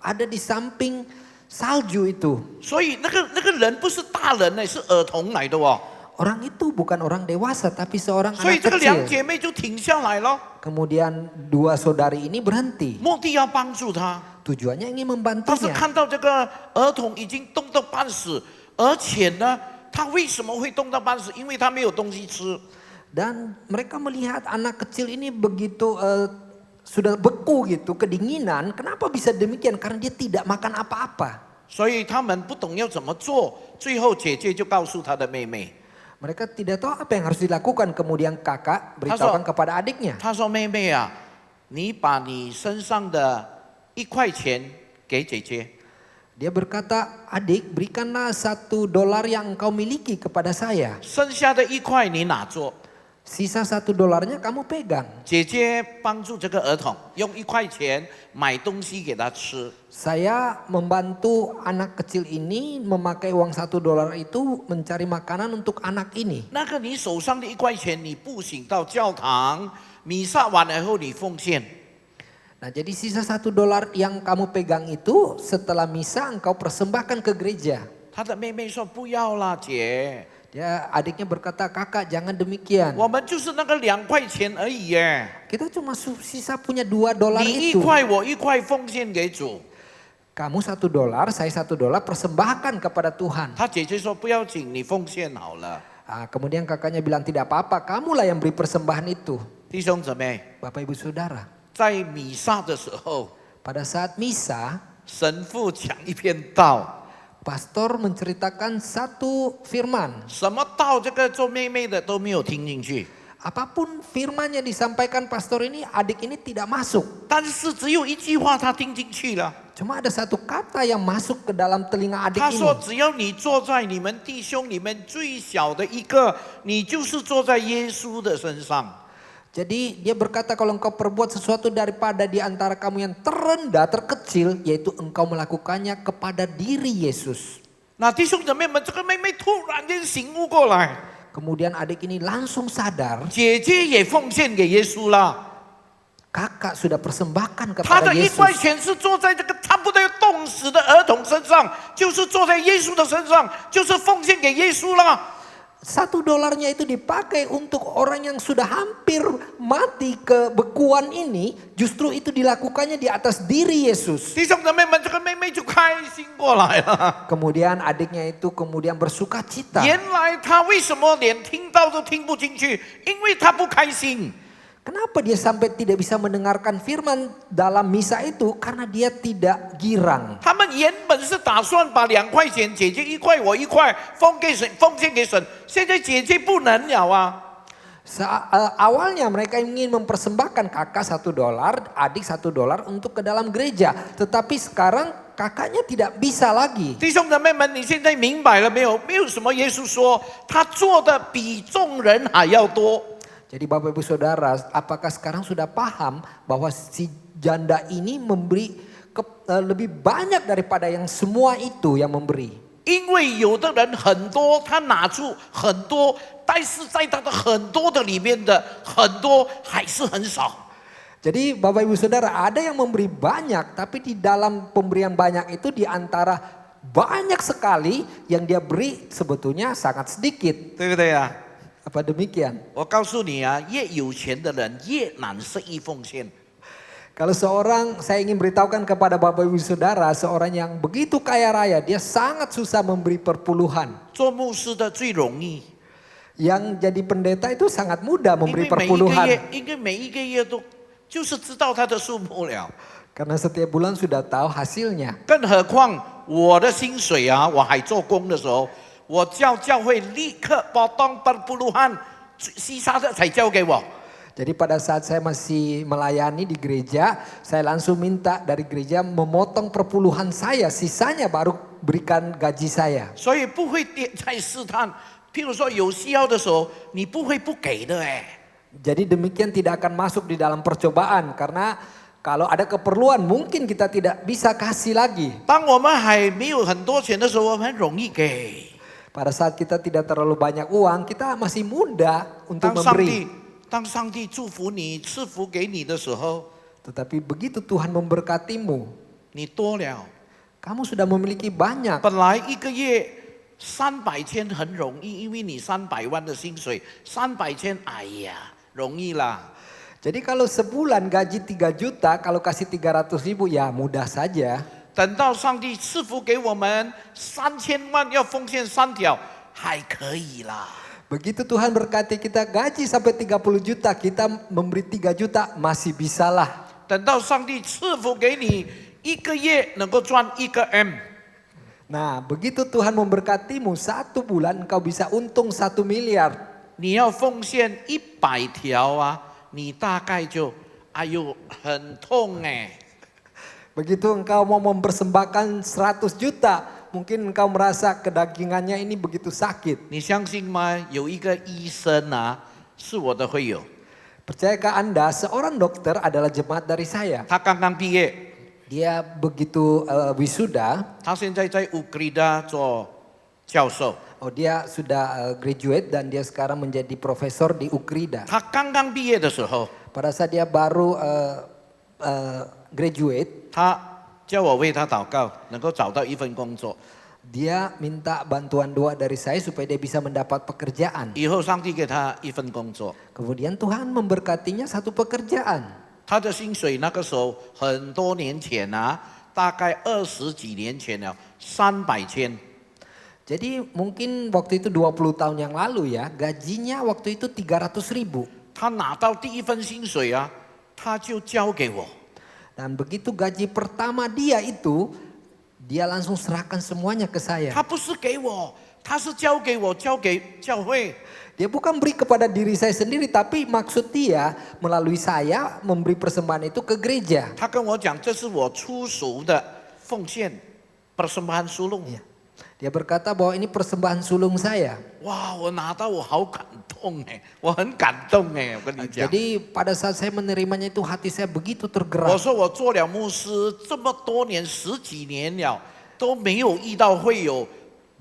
ada di samping salju itu. 所以那个人不是大人呢，是儿童来的哦。 Orang itu bukan orang dewasa tapi seorang 所以 anak 这个两 kecil. 姐妹就停下来了， Kemudian 2 saudari ini berhenti. 目的要帮助他。 Tujuannya ingin 但是 membantunya. 看到这个儿童已经冻到半死，而且呢，他为什么会冻到半死？因为他没有东西吃。 Dan mereka melihat anak kecil ini begitu sudah beku gitu, kedinginan. Kenapa bisa demikian? Karena dia tidak makan apa-apa. 所以他们不懂要怎么做，最后姐姐就告诉她的妹妹， Mereka tidak tahu apa yang harus dilakukan. Kemudian kakak beritahukan kepada adiknya. 她说：“妹妹啊，你把你身上的1块钱给姐姐， Dia berkata, adik berikanlah $1 yang engkau miliki kepada saya. 剩下的1块你拿做。 Sisa $1 kamu pegang. 姐姐帮助这个儿童用1块钱买东西给他吃。 Saya membantu anak kecil ini memakai uang $1 itu mencari makanan untuk anak ini. 那个你手上的1块钱，你步行到教堂，弥撒完了后你奉献。 Nah jadi sisa $1 yang kamu pegang itu setelah misa engkau persembahkan ke gereja. 她的妹妹说：“不要啦，姐， Dia adiknya berkata, kakak jangan demikian. 我们就是那个2块钱而已耶。 Kita cuma sisa punya $2 你1 itu. 块我1块奉献给主。” kamu $1, saya $1 persembahkan kepada Tuhan. 他姐姐说不要紧，你奉献好了。 Kemudian kakaknya bilang tidak apa-apa, kamulah yang beri persembahan itu. 弟兄姊妹， Bapak Ibu Saudara, 在弥撒的时候， pada saat misa, 神父讲一篇道， pastor menceritakan satu firman. 什么道这个做妹妹的都没有听进去， Apapun firman yang disampaikan pastor ini, adik ini tidak masuk. 但是只有一句话他听进去了。 Cuma ada satu kata yang masuk ke dalam telinga adik 他 ini. 说：“只要你坐在你们弟兄里面最小的一个，你就是坐在耶稣的身上。” Jadi dia berkata kalau engkau perbuat sesuatu daripada di antara kamu yang terendah, terkecil, yaitu engkau melakukannya kepada diri Yesus. 那弟兄姊妹们，这个妹妹突然间醒悟过来， Kemudian adik ini langsung sadar, 姐姐也奉献给耶稣了。 kakak sudah persembahkan 她 kepada 的1块 Yesus. 钱是坐在这个差不多要冻死的儿童身上，就是坐在耶稣的身上，就是奉献给耶稣了。 $1 itu dipakai untuk orang yang sudah hampir mati kebekuan ini, justru itu dilakukannya di atas diri Yesus. 弟兄姊妹们，这个妹妹就开心过来了。 Kemudian adiknya itu kemudian bersuka cita. 原来她为什么连听到都听不进去？因为她不开心。 Kenapa dia sampai tidak bisa mendengarkan firman dalam misa itu? Karena dia tidak girang. 他们原本是打算把2块钱，姐姐1块，我1块，奉献给神。现在姐姐不能了啊！ Awalnya mereka ingin mempersembahkan kakak $1, adik $1 untuk ke dalam gereja. Tetapi sekarang kakaknya tidak bisa lagi. 弟兄姊妹们，你现在明白了没有？没有什么耶稣说他做的比众人还要多。 Jadi Bapak Ibu Saudara, apakah sekarang sudah paham bahwa si janda ini memberi lebih banyak daripada yang semua itu yang memberi? 因为有的人很多，他拿出很多，但是在他的很多的里面的很多还是很少。 Jadi Bapak Ibu Saudara, ada yang memberi banyak, tapi di dalam pemberian banyak itu di antara banyak sekali yang dia beri sebetulnya sangat sedikit. 对不对啊？ Apa demikian? 我告诉你啊，越有钱的人越难舍义奉献。 Kalau saya ingin beritahukan kepada Bapak Ibu Saudara, seorang yang begitu kaya raya, dia sangat susah memberi perpuluhan. 做牧师的最容易， Yang jadi pendeta itu sangat mudah 因 memberi 为每一个月 perpuluhan. 都就是知道他的数目了。 Karena setiap bulan sudah tahu hasilnya. 更何况我的薪水啊，我还做工的时候，我叫教会立刻把perpuluhan sisa的才交给我。 Jadi pada saat saya masih melayani di gereja, saya langsung minta dari gereja memotong perpuluhan saya, sisanya baru berikan gaji saya. 所以不会再试探，譬如说有需要的时候，你不会不给的哎。 Jadi demikian tidak akan masuk di dalam percobaan, karena kalau ada keperluan mungkin kita tidak bisa kasih lagi. 当我们还没有很多钱的时候，我们很容易给。 Pada saat kita tidak terlalu banyak uang, kita masih mudah untuk 当上 memberi. 帝祝福你、赐福给你的时候， Tetapi begitu Tuhan memberkatimu, 你多了。 kamu sudah memiliki banyak. 本来一个月300千很容易，因为你300万的薪水，300千，哎呀，容易啦。 Jadi kalau sebulan gaji 3 juta, kalau kasih 300.000 ya mudah saja. 等到上帝赐福给我们3000万，要奉献3条，还可以啦。 Begitu Tuhan berkati kita gaji sampai 30 juta, kita memberi 3 juta masih bisalah. 等到上帝赐福给你一个月能够赚1个 M， Nah begitu Tuhan memberkatimu 1 bulan engkau bisa untung 1 miliar. 你要奉献100条啊，你大概就哎呦很痛哎。 Begitu engkau mau mempersembahkan 100 juta, mungkin engkau merasa kedagingannya ini begitu sakit. 你相信吗？有一个医生啊，是我的会友， Percayakah Anda seorang dokter adalah jemaat dari saya? 他刚刚毕业， Dia begitu wisuda, 他现在在乌克兰做教授。 dia sudah graduate dan dia sekarang menjadi profesor di Ukrida. 他刚刚毕业的时候， Pada saat dia baru graduate, 他叫我为他祷告，能够找到一份工作。 dia minta bantuan doa dari saya supaya dia bisa mendapat pekerjaan. 以后上帝给他一份工作， Kemudian Tuhan memberkatinya satu pekerjaan. 他的薪水那个时候很多年前啊，大概20几年前了，300千。 Jadi mungkin waktu itu 20 tahun yang lalu ya, gajinya waktu itu 300.000. 他拿到第一份薪水啊，他就交给我。 Dan begitu gaji pertama dia itu, dia langsung serahkan semuanya ke saya. 他不是给我，他是交给我，交给教会。 Dia bukan beri kepada diri saya sendiri, tapi maksud dia melalui saya memberi persembahan itu ke gereja. 他跟我讲，这是我出赎的奉献persembahan sulung。 Ya. Dia berkata bahwa ini persembahan sulung saya. 哇，我拿到我好感动哎，我很感动哎，我跟你讲。 Jadi pada saat saya menerimanya itu hati saya begitu 我 tergerak. 说我做了牧师这么多年，10几年了，都没有遇到会有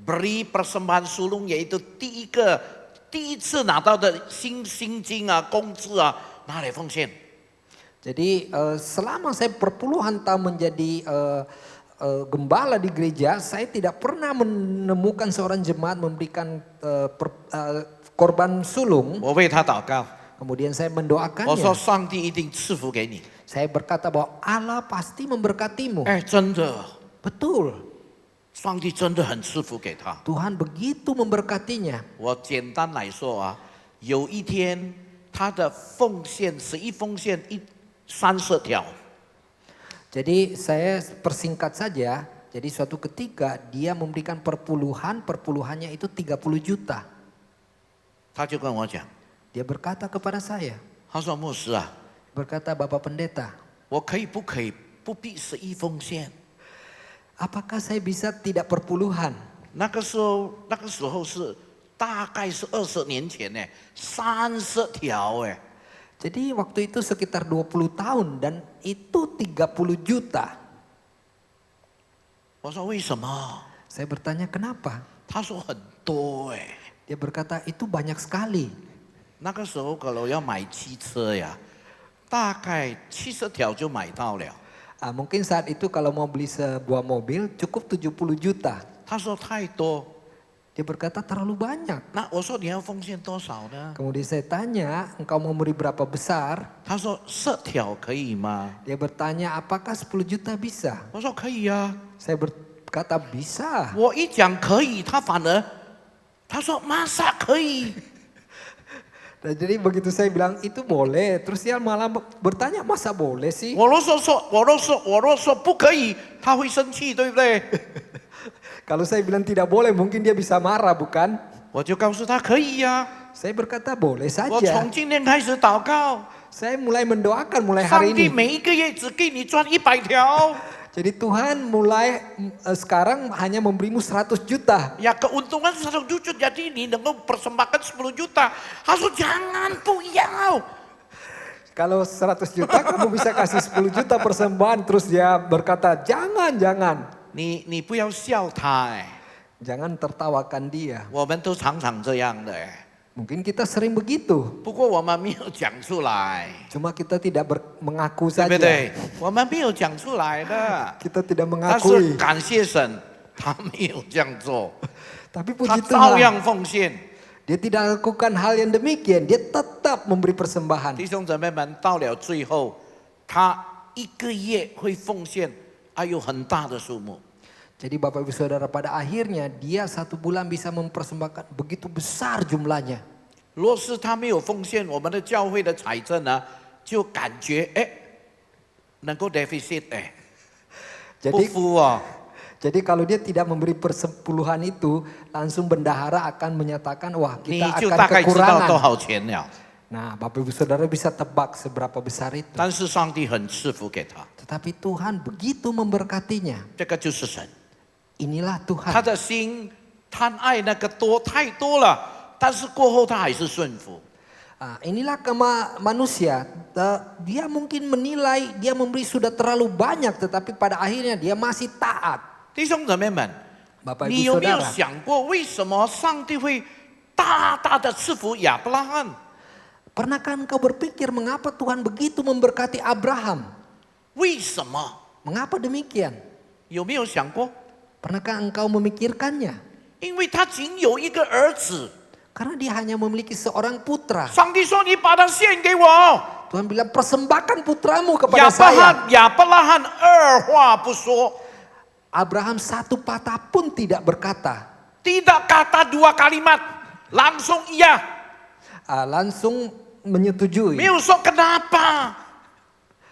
beri persembahan sulung， yaitu 第一次拿到的薪金啊、工资啊，拿来奉献。 Jadi selama saya berpuluhan tahun menjadi gembala di gereja, saya tidak pernah menemukan seorang jemaat memberikan korban sulung. 我为他祷告， Kemudian saya 我说 mendoakannya. 上帝一定赐福给你。 Saya berkata bahwa Allah pasti memberkatimu. 哎，真的， Betul, 上帝真的很赐福给他。 Tuhan begitu memberkatinya. 我简单来说啊，有一天他的奉献11奉献30条。 Jadi saya persingkat saja. Jadi suatu ketika dia memberikan perpuluhannya itu 30 juta. 他就跟我讲， Dia berkata kepada saya, 他说牧师啊， berkata Bapak Pendeta, 我可以不必11奉献？ apakah saya bisa tidak perpuluhan? 那个时候是大概是20年前呢，30条哎。 Jadi waktu itu sekitar 20 tahun dan itu 30 juta. 我说为什么？ Saya bertanya kenapa? 他说很多哎。 Dia berkata itu banyak sekali. 那个时候kalau要买汽车呀，大概70条就买到了。 Mungkin saat itu kalau mau beli sebuah mobil cukup 70 juta. 他说太多， Dia berkata terlalu banyak. 那我说你要奉献多少呢？ Kemudian saya tanya, engkau mau beri berapa besar? 他说10条可以吗？ Dia bertanya, apakah 10 juta bisa? 我说可以啊。 Saya berkata bisa. 我一讲可以，他反而他说马上可以。 Nah, jadi begitu saya bilang itu boleh, terus dia malah bertanya masa boleh sih? 我若说不可以，他会生气，对不对？ Kalau saya bilang tidak boleh, mungkin dia bisa marah, bukan? 我就告诉他可以呀、 Saya berkata boleh 我 saja. 从今天开始祷告， Saya mulai mendoakan mulai 上 hari 帝 ini. 每一个月只给你赚100条。 Jadi Tuhan mulai sekarang hanya memberimu 100 juta. Ya keuntungan 1 juta, jadi ini dengan persembahkan 10 juta. 他说 jangan 不要。 Kalau 100 juta kamu bisa kasih 10 juta persembahan. Terus dia berkata jangan. 你不要笑他哎， Jangan tertawakan dia. 我们都常常这样的哎， Mungkin kita sering begitu. 不过我们没有讲出来， Cuma kita tidak mengaku 对不 saja. 对？我们没有讲出来的， Kita tidak 但是 mengakui. 感谢神，他没有这样做， Tapi 他 puji 照 Tuhan. 样奉献。 Dia tidak lakukan hal yang demikian. Dia tetap memberi persembahan. 弟兄姊妹们，到了最后，他1个月会奉献，还有很大的数目。 Jadi Bapak Ibu Saudara pada akhirnya dia 1 bulan bisa mempersembahkan begitu besar jumlahnya. 若是他没有奉献，我们的教会的财政呢，就感觉能够 deficit 不 Jadi 符哦。 jadi kalau dia tidak memberi persepuluhan itu, langsung bendahara akan menyatakan wah 你 kita 就 akan 大概知道多 kekurangan. 少钱了。 Nah Bapak Ibu Saudara bisa tebak seberapa besar itu. 但是上帝很赐福给他， Tetapi Tuhan begitu memberkatinya. 这个就是神。 Inilah 他 Tuhan. 的心贪爱那个多太多了，但是过后他还是顺服。 Inilah manusia. Dia mungkin menilai dia memberi sudah terlalu banyak, tetapi pada akhirnya dia masih taat. 弟兄姊妹们， Bapak 你 Ibu 有没有 Saudara, 想过，为什么上帝会大大的赐福亚伯拉罕？ pernahkah engkau berpikir mengapa Tuhan begitu memberkati Abraham? 为什么？ Mengapa demikian? 有没有想过？ Pernahkah engkau memikirkannya? 因为他仅有一个儿子， Karena dia hanya memiliki seorang putra. 上帝说：“你把他献给我。” Tuhan bilang persembahkan putramu 亚 kepada 伯 saya. 罕亚伯拉罕二话不说， Abraham satu patah pun tidak berkata. tidak kata dua kalimat, langsung iya. Langsung menyetujui. 没有说 kenapa.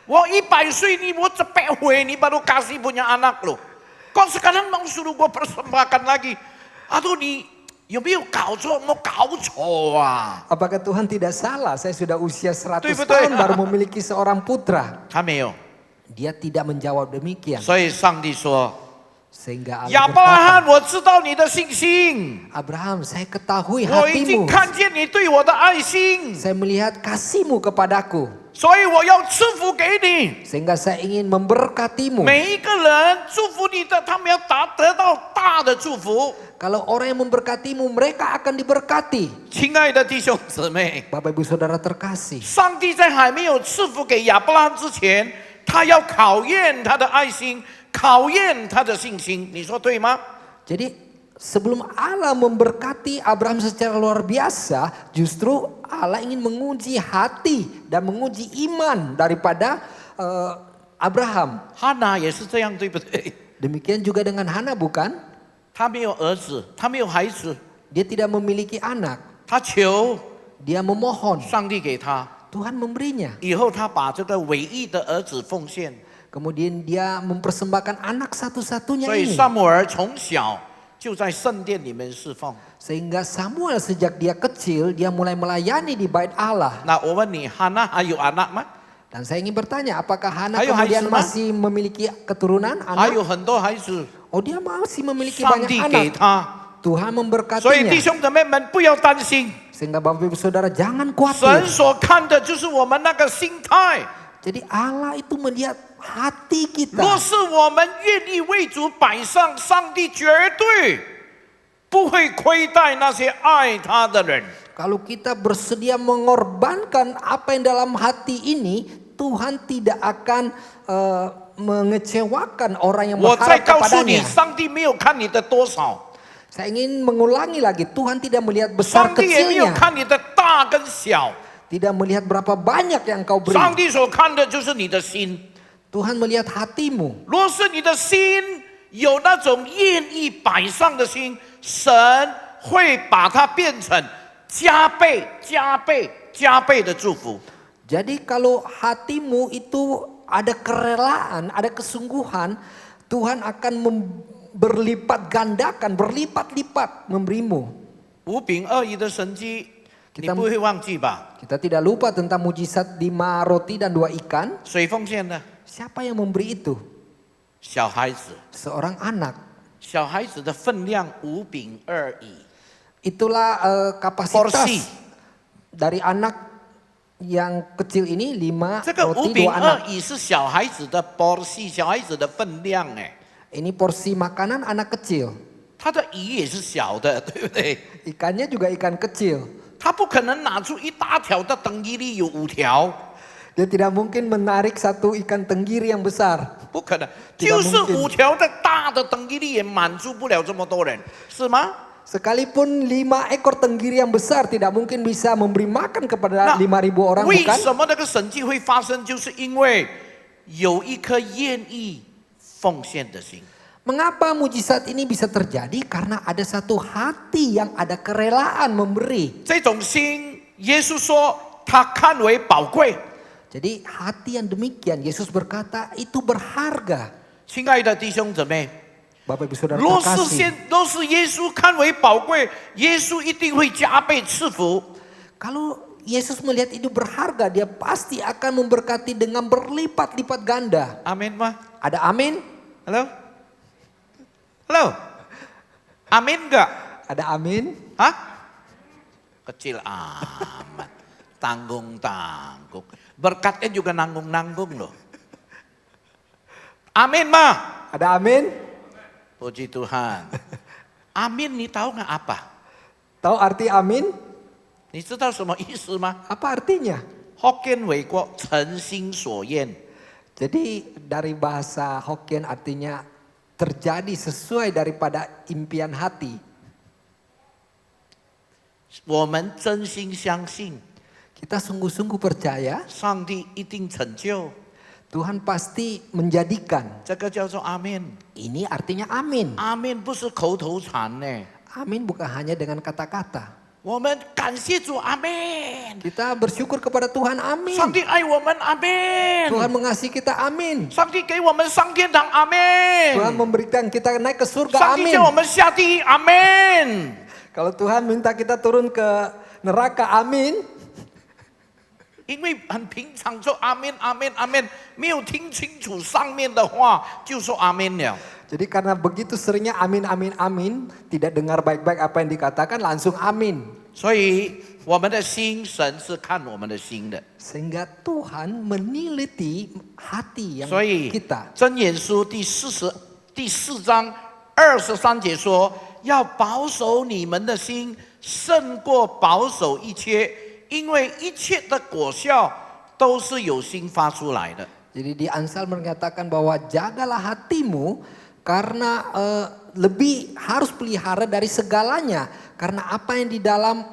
我100岁你我100回你baru kasih punya anak lo. Kok sekarang mau suruh gue persembahkan lagi? Aduh你有没有搞错？没搞错啊？ Apakah Tuhan tidak salah? Saya sudah usia 100 Betul. tahun baru memiliki seorang putra. 他没有， Dia tidak menjawab demikian. 所以上帝说： Sehingga Allah 亚伯拉罕， berkata, 我知道你的信心， Abraham, saya ketahui 我已经 hatimu. 看见你对我的爱心， Saya melihat kasihmu kepadaku. 所以我要赐福给你。 Sehingga saya ingin memberkatimu. 每一个人祝福你的，他们要得到大的祝福。 Kalau orang yang memberkatimu, mereka akan diberkati. 亲爱的弟兄姊妹， Bapak ibu saudara terkasih. 上帝在还没有赐福给亚伯拉罕之前，他要考验他的爱心，考验他的信心。你说对吗？ Jadi sebelum Allah memberkati Abraham secara luar biasa, justru Allah ingin menguji hati dan menguji iman daripada Abraham. 哈拿也是这样，对不对？ Demikian juga dengan Hana, bukan? 他没有儿子，他没有孩子， Dia tidak memiliki anak. 他求 Dia memohon, 上帝给他， Tuhan memberinya. 以后他把这个唯一的儿子奉献。 Kemudian dia mempersembahkan anak satu-satunya 所以 ini. 撒母耳从小就在圣殿里面侍奉。 Sehingga Samuel sejak dia kecil, dia mulai melayani di bait Allah. 那我问你，哈拿还有anak吗？ Dan saya ingin bertanya, apakah Hana Ayo, kemudian Haizma. masih memiliki keturunan 还 anak? 有很多孩子， Oh, dia masih memiliki 上 banyak 帝给 anak. 他。 Tuhan 所以弟 memberkatinya. 兄姊妹们不要担心， Sehingga Bapak Ibu Saudara jangan 神 khawatir. 所看的就是我们那个心态。 Jadi Allah itu melihat hati 若 kita. 是我们愿意为主摆上，上帝绝对不会亏待那些爱他的人。 Kalau kita bersedia mengorbankan apa yang dalam hati ini, Tuhan tidak akan mengecewakan orang yang 我再 berharap 告诉你， kepadanya. 上帝没有看你的多少， Saya ingin mengulangi lagi, Tuhan tidak melihat besar 上帝也没有 kecilnya, 看你的大跟小， tidak melihat berapa banyak yang kau beri. 上帝所看的就是你的心。 Tuhan melihat hatimu. 若是你的心有那种愿意摆上的心，神会把它变成加倍、加倍、加倍的祝福。 Jadi kalau hatimu itu ada kerelaan, ada kesungguhan, Tuhan akan berlipat gandakan, berlipat-lipat memberimu. 五饼二鱼的神迹，你 Kita- 不会忘记吧？ Kita tidak lupa tentang mujizat 5 roti dan 2 ikan. 谁奉献的？ Siapa yang memberi itu? 小孩子， Seorang anak. 小孩子的分量五饼二鱼。 Itulah kapasitas Porsi. dari anak yang kecil ini 5这个五 roti 饼 2二 anak. 鱼是小孩子的 porsi，小孩子的分量哎， Ini porsi makanan anak kecil. 他的鱼也是小的，对不对？ Ikannya juga ikan kecil. 他不可能拿出一大条的等鱼里有5条， Dia tidak mungkin menarik satu ikan tenggiri yang besar. 不可能， tidak 就是mungkin 5条的大的等鱼里也满足不了这么多人，是吗？ Sekalipun 5 ekor tenggiri yang besar tidak mungkin bisa memberi makan kepada 那 5.000 orang, 为 bukan? 什么那个神迹会发生？就是因为有一颗愿意奉献的心。 Mengapa mujizat ini bisa terjadi? Karena ada satu hati yang ada kerelaan memberi. 这种心，耶稣说他看为宝贵。 Jadi hati yang demikian, Yesus berkata itu berharga. 亲爱的弟兄姊妹， Bapak Ibu Saudara 若是 terkasih. 若是耶稣看为宝贵，耶稣一定会加倍赐福。 Kalau Yesus melihat itu berharga, dia pasti akan memberkati dengan berlipat-lipat ganda. 阿门吗 Ada amin? ？Hello，Hello， amin enggak？ Ada amin? Hah? Kecil amat, tanggung-tanggung. Berkatnya juga nanggung-nanggung loh. Amin mah. Ada amin? Puji Tuhan. Amin 你 tahu nggak apa? Tahu arti amin? 你知道什么意思吗？ Apa artinya? 福建话国诚心所愿。 Jadi dari bahasa Hokkien artinya terjadi sesuai daripada impian hati. 我们真心相信， kita sungguh-sungguh percaya 上帝一定成就， Tuhan pasti menjadikan. 这个叫做阿门。 Ini artinya amin. 阿门不是口头禅呢， Amin bukan hanya dengan kata-kata. 我们感谢主，阿门。 Kita bersyukur kepada Tuhan, amin. 上帝爱我们，阿门。 Tuhan mengasihi kita, amin. 上帝给我们上天堂，阿 Tuhan 门。 memberikan kita naik ke 上 surga, 帝 amin. 叫我们下地狱，阿门。 Kalau Tuhan minta kita turun ke neraka, amin. 因为很平常说阿门，阿门，阿门，没有听清楚上面的话就说阿门了。 Jadi karena begitu seringnya amin, amin, amin, tidak dengar baik-baik apa yang dikatakan, langsung amin. 所以我们的心，神是看我们的心的。 Sehingga Tuhan meneliti hati yang 所以 kita. 箴言书第四章23节说，要保守你们的心，胜过保守一切，因为一切的果效都是由心发出来的。 Jadi di Amsal mengatakan bahwa jagalah hatimu karena lebih harus pelihara dari segalanya. Karena apa yang di dalam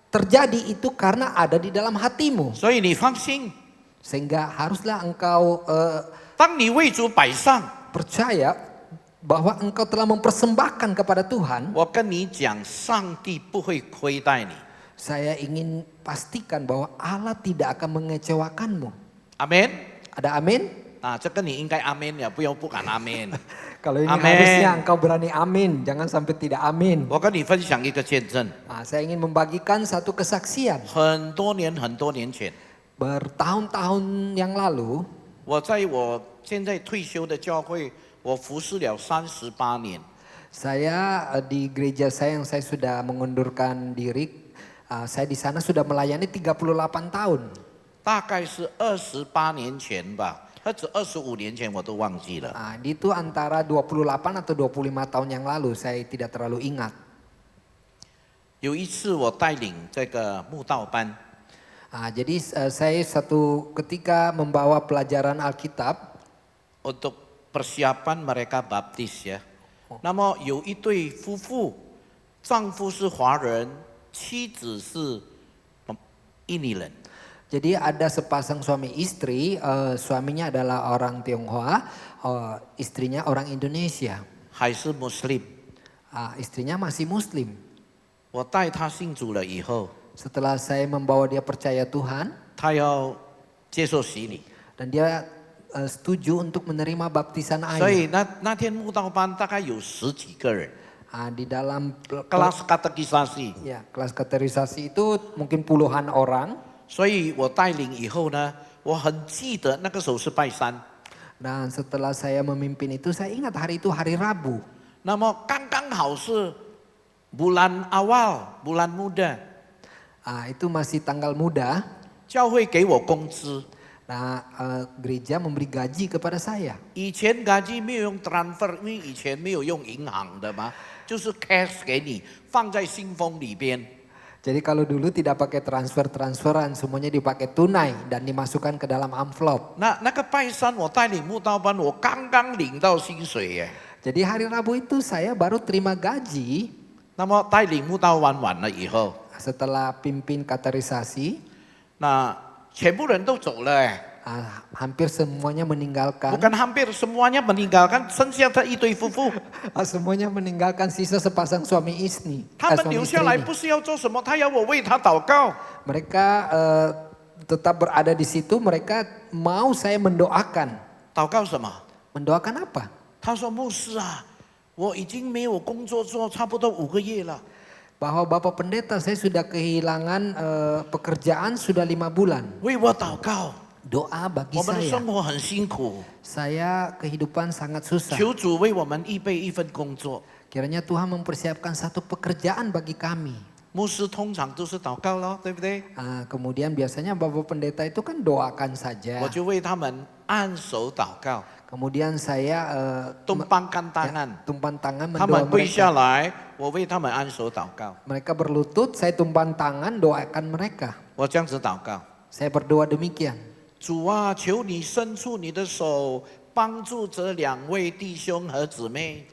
terjadi itu karena ada di dalam hatimu. 所以你放心， Sehingga haruslah engkau 当你为主摆上， percaya bahwa engkau telah mempersembahkan kepada Tuhan. 我跟你讲，上帝不会亏待你。 Saya ingin pastikan bahwa Allah tidak akan mengecewakanmu. 阿门。 Ada amin? 啊，这个你应该阿门了，不敢阿门。 Kalau ini Amin. harusnya engkau berani amin, jangan sampai tidak amin. 我跟你分享一个见证， Saya ingin membagikan satu kesaksian. 很多年前， Bertahun-tahun yang lalu, 我在我现在退休的教会，我服侍了38年。 saya di gereja saya yang saya sudah mengundurkan diri, saya di sana sudah melayani 38 tahun. 大概是28年前吧，或者25年前，我都忘记了。 Itu antara 28 atau 25 tahun yang lalu, saya tidak terlalu ingat. 有一次我带领这个慕道班， Jadi saya satu ketika membawa pelajaran Alkitab, untuk persiapan mereka baptis ya. 那么有一对夫妇，丈夫是华人，妻子是印尼人。 jadi ada sepasang suami istri, suaminya adalah orang Tionghoa, istrinya orang Indonesia. 还是 Muslim。 Istrinya masih Muslim. 我带他信主了以后， Setelah saya membawa dia percaya Tuhan, 他要接受洗礼， dan dia setuju untuk menerima baptisan 所 air. 以那天慕道班大概有10几个人。 Di dalam kelas katekisasi， ya, kelas katerisasi itu mungkin puluhan orang. 所以我带领以后呢，我很记得那个时候是拜三， Dan setelah saya memimpin itu, saya ingat hari itu hari Rabu. 那么刚刚好是bulan awal bulan muda， Itu masih tanggal muda. 教会给我工资， Gereja memberi gaji kepada saya. 以前gaji没有用 transfer， 因为以前没有用银行的嘛，就是 cash 给你放在信封里边。 Jadi kalau dulu tidak pakai transferan, semuanya dipakai tunai dan dimasukkan ke dalam amplop. 那个拜三我带领慕道班，我刚刚领到薪水耶。 Jadi hari Rabu itu saya baru terima gaji 那么带领慕道班完了以后， setelah pimpin katerisasi. 那全部人都走了哎。 Hampir semuanya meninggalkan. Bukan hampir semuanya meninggalkan，剩下的一对夫妇。 Semuanya meninggalkan, sisa sepasang suami istri. 他们留下来不是要做什么，他要我为他祷告。 Mereka tetap berada di situ. Mereka mau saya mendoakan. 祷告什么？ Mendoakan apa? 他说牧师啊，我已经没有工作做差不多5个月了。 Bahwa Bapak Pendeta, saya sudah kehilangan pekerjaan sudah 5 bulan. 为我祷告， Doa bagi 我们的 saya. 生活很辛苦， Saya kehidupan sangat susah. 求主为我们预备一份工作。 Kiranya Tuhan mempersiapkan satu pekerjaan bagi kami. 牧师通常都是祷告咯，对不对？ Kemudian biasanya Bapak Pendeta itu kan doakan saja. 我就为他们按手祷告， Kemudian saya tumpangkan tangan， tumpan tangan 他 mendoa 们跪 mereka. 下来，我为他们按手祷告。 Mereka berlutut, saya tumpan tangan doakan mereka. 我这样子祷告。 Saya berdoa demikian. 主啊，求你伸出你的手，帮助这2位弟兄和姊妹。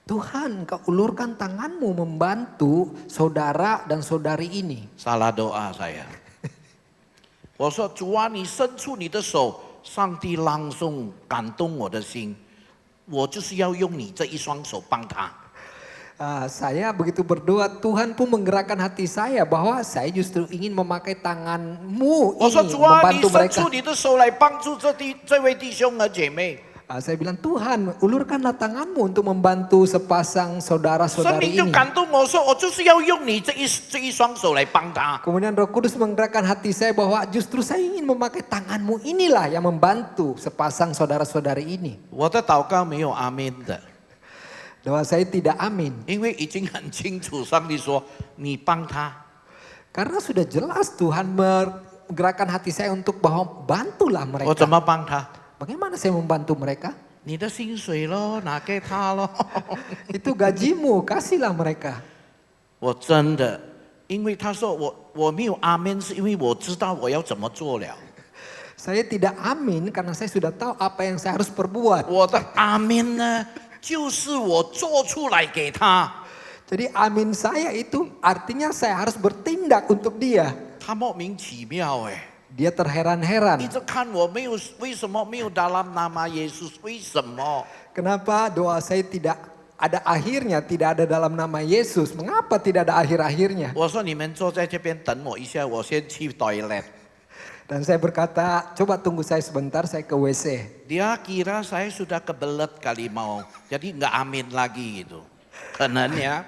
Tuhan, Engkau ulurkan tanganmu membantu saudara dan saudari ini. Salah doa saya. 我说主啊，你伸出你的手，上帝朗诵感动我的心，我就是要用你这一双手帮他。 Saya begitu berdoa, Tuhan pun menggerakkan hati saya bahwa saya justru ingin memakai tanganmu 我说 ini 主啊，你 membantu 伸 mereka. 出你的手来帮助这位弟兄和姐妹， Saya bilang Tuhan, ulurkanlah tanganmu untuk membantu sepasang 生 saudara-saudari 命就 ini. 感动我说，我就是要用你这一双手来帮他。 Kemudian Roh Kudus menggerakkan hati saya bahwa justru saya ingin memakai tanganmu inilah yang membantu sepasang saudara-saudari ini. 我的祷告没有阿门的， Doa saya tidak amin. 因为已经很清楚，上帝说你帮他。 Karena sudah jelas Tuhan menggerakkan hati saya untuk bahwa bantulah 我怎 mereka. 么帮他？ Bagaimana saya membantu mereka? 你的薪水咯，拿给他咯。 Itu gajimu, kasihlah mereka. 我真的，因为他说我没有阿门，是因为我知道我要怎么做了。 Saya tidak amin karena saya sudah tahu apa yang saya harus perbuat. 我的阿门呢，就是我做出来给他。 Jadi amin saya itu artinya saya harus bertindak untuk dia. 他莫名其妙哎， Dia terheran-heran. 一直看我没有，为什么没有dalam nama Yesus？为什么？ Kenapa doa saya tidak ada akhirnya, tidak ada dalam nama Yesus? Mengapa tidak ada akhir-akhirnya? 我说你们坐在这边等我一下，我先去 toilet。 Dan saya berkata, coba tunggu saya sebentar, saya ke WC. Dia kira saya sudah kebelet kali mau, jadi nggak amin lagi gitu. 可能呀，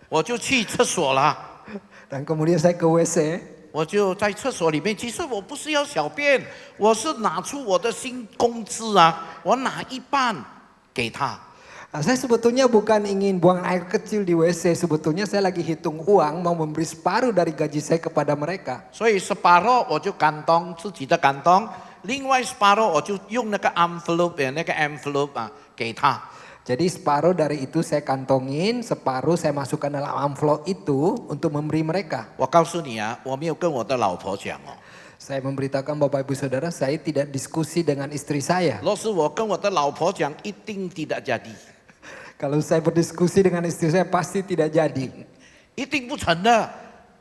我就去厕所了。 Dan kemudian saya ke WC. 我就在厕所里面，其实我不是要小便，我是拿出我的薪工资啊，我拿一半给他。 Nah, saya sebetulnya bukan ingin buang air kecil di WC. Sebetulnya saya lagi hitung uang, mau memberi separuh dari gaji saya kepada mereka. 所以 separuh 我就感动自己的感动，另外 separuh 我就用那个 envelope 啊给他。 Jadi separuh dari itu saya kantongin, separuh saya masukkan dalam amplop itu untuk memberi mereka. 我告诉你啊，我没有跟我的老婆讲哦。 Saya memberitahukan Bapak Ibu Saudara, saya tidak diskusi dengan istri saya. 若是我跟我的老婆讲，一定tidak jadi， Kalau saya berdiskusi dengan istri saya pasti tidak jadi. 一定不成的。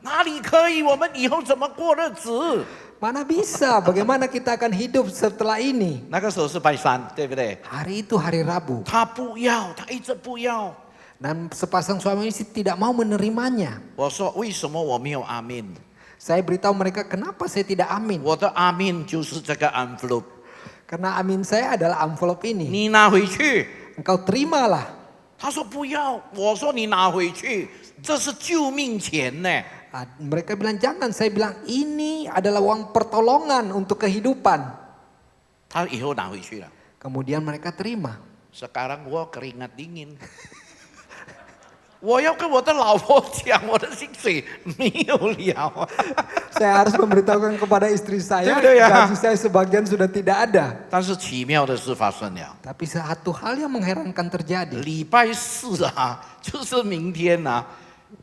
哪里可以？我们以后怎么过日子？ Mana bisa, bagaimana kita akan hidup setelah ini? 那个时候是拜三，对不对？ Hari itu hari Rabu. 他不要，他一直不要。 Dan sepasang suami istri tidak mau menerimanya. 我说为什么我没有阿门？ Saya beritahu mereka kenapa saya tidak amin. 我的阿门就是这个 envelope， Karena amin saya adalah amplop ini. 你拿回去。 Engkau terimalah. 他说不要，我说你拿回去，这是救命钱呢。 Ah, mereka bilang jangan, saya bilang ini adalah uang pertolongan untuk kehidupan. 他以后拿回去了。 Kemudian mereka terima. sekarang 我 keringat dingin。我要跟我的老婆讲，我的薪水没有了。 Saya harus memberitahukan kepada istri saya, Betul ya? gaji saya sebagian sudah tidak ada. 但是奇妙的事发生了， Tapi satu hal yang mengherankan terjadi. 礼拜四啊，就是明天啊，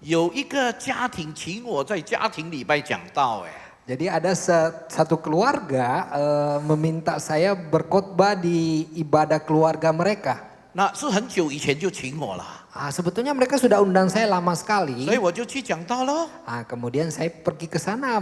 有一个家庭请我在家庭礼拜讲道，哎， Jadi ada satu keluarga meminta saya berkhotbah di ibadah keluarga mereka. 那是很久以前就请我了， Sebetulnya mereka sudah undang saya lama sekali. 所以我就去讲道咯。 Kemudian saya pergi ke sana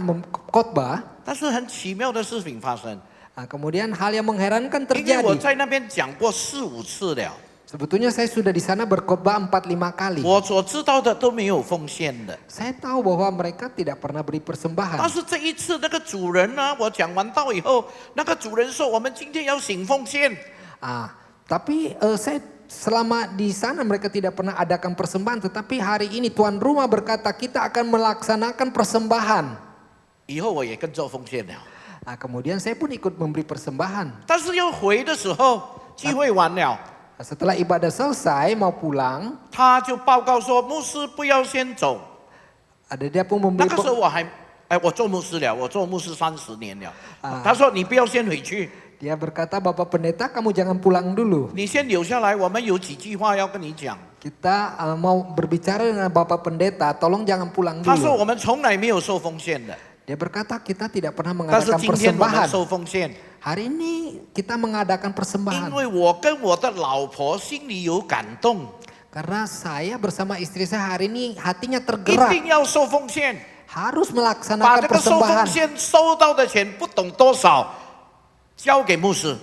khotbah. 但是很奇妙的事情发生， Kemudian hal yang mengherankan 因为我 terjadi. 在那边讲过4、5次了， Sebetulnya saya sudah di sana berkhotbah 4-5 kali. 我所知道的都没有奉献的。 Saya tahu bahwa mereka tidak pernah beri 但 persembahan. 是这一次那个主人呢，我讲完道以后，那个主人说我们今天要行奉献。 Tapi saya selama di sana mereka tidak pernah adakan persembahan. Tetapi hari ini tuan rumah berkata kita akan melaksanakan persembahan. 以后我也跟着奉献了。 Kemudian saya pun ikut memberi persembahan. 但是要回的时候，聚会完了， Setelah ibadah selesai mau pulang, 他就报告说牧师不要先走。 dia pun 那 memberi 个时候我还，我做牧师了，我做牧师30年了。他说你不要先回去， dia berkata Bapak Pendeta kamu jangan pulang dulu. 你先留下来，我们有几句话要跟你讲。 Kita mau berbicara dengan Bapak Pendeta, tolong jangan pulang 他说 dulu. 我们从来没有受奉献的， Dia berkata kita tidak pernah 但是 mengadakan 今天我们 persembahan. 受奉献， Hari ini kita mengadakan 因 persembahan. 为我跟我的老婆心里有感动， Karena saya bersama istri saya hari ini hatinya 一 tergerak. 定要受奉献。harus 把 melaksanakan 这个收 persembahan. 奉献收到的钱不懂多少，交给牧师。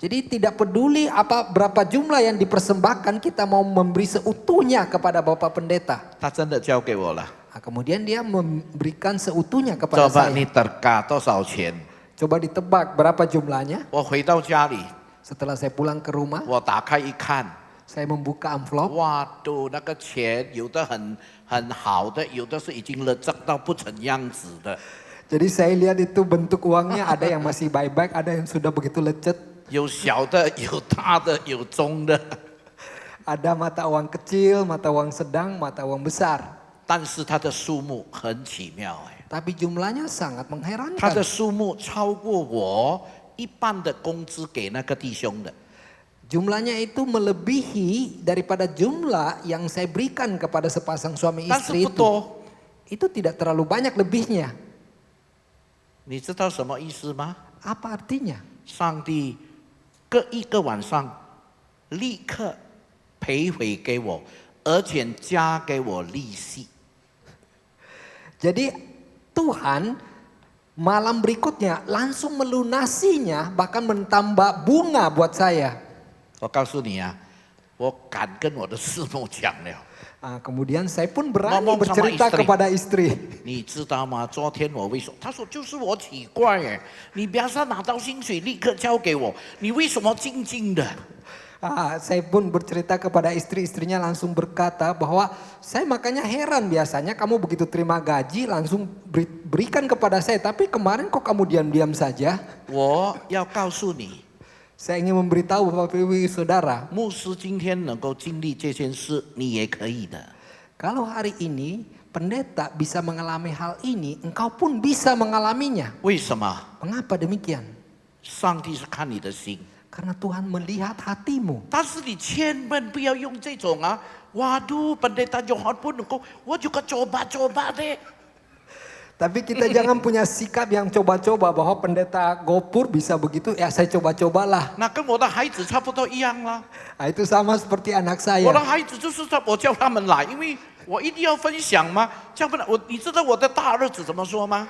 Jadi tidak peduli berapa jumlah yang dipersembahkan, kita mau memberi seutuhnya kepada Bapak Pendeta. 他真的交给我了。 Nah, kemudian dia memberikan seutuhnya kepada 这把 saya. 你terka 多少钱？ Coba ditebak berapa jumlahnya. 我回到家里， Setelah saya pulang ke rumah, 我打开一看， saya membuka amplop. 哇，都那个钱有的很好的，有的是已经了折到不成样子的。 Jadi saya lihat itu bentuk uangnya, ada yang masih baik-baik, ada yang sudah begitu lecet. 有小的，有大的，有中的， Ada mata uang kecil, mata uang sedang, mata uang besar. 但是它的数目很奇妙哎， Tapi jumlahnya sangat 它的 mengherankan. 数目超过我一半的工资给那个弟兄的。 Jumlahnya itu melebihi daripada jumlah yang saya berikan kepada sepasang suami 但是 istri 不 itu. 多， Itu tidak terlalu banyak lebihnya. 你知道什么意思吗？ Apa artinya? 上帝各一个晚上立刻赔回给我，而且加给我利息。 Jadi Tuhan malam berikutnya langsung melunasinya, bahkan mentambah bunga buat saya. 我告诉你啊，我敢跟我的师母讲了。 Kemudian saya pun berani Ngomong sama bercerita istri. kepada istri. 你知道吗？昨天我为什么？他说就是我奇怪哎，你不要说拿到薪水立刻交给我，你为什么静静的？ Saya pun bercerita kepada istri-istrinya, langsung berkata bahwa saya makanya heran, biasanya kamu begitu terima gaji langsung berikan kepada saya, tapi kemarin kok kamu diam-diam saja? 我要告诉你， Saya ingin memberitahu Bapak Ibu Saudara, 牧师今天能够经历这件事，你也可以的。 kalau hari ini pendeta bisa mengalami hal ini, engkau pun bisa mengalaminya. 为什么？ Mengapa demikian? 上帝是看你的心， Karena Tuhan melihat hatimu. 但是你千万不要用这种啊，waduh pendeta Johan pun engkau, 我juga coba-coba deh。 Tapi kita jangan punya sikap yang coba-coba bahwa pendeta Gopur bisa begitu, ya saya coba-cobalah. 那跟我的孩子差不多一样啦。 Nah, itu sama seperti anak 我 saya. 的孩子就是我叫他们来，因为我一定要分享嘛，这样不然你知道我的大儿子怎么说吗？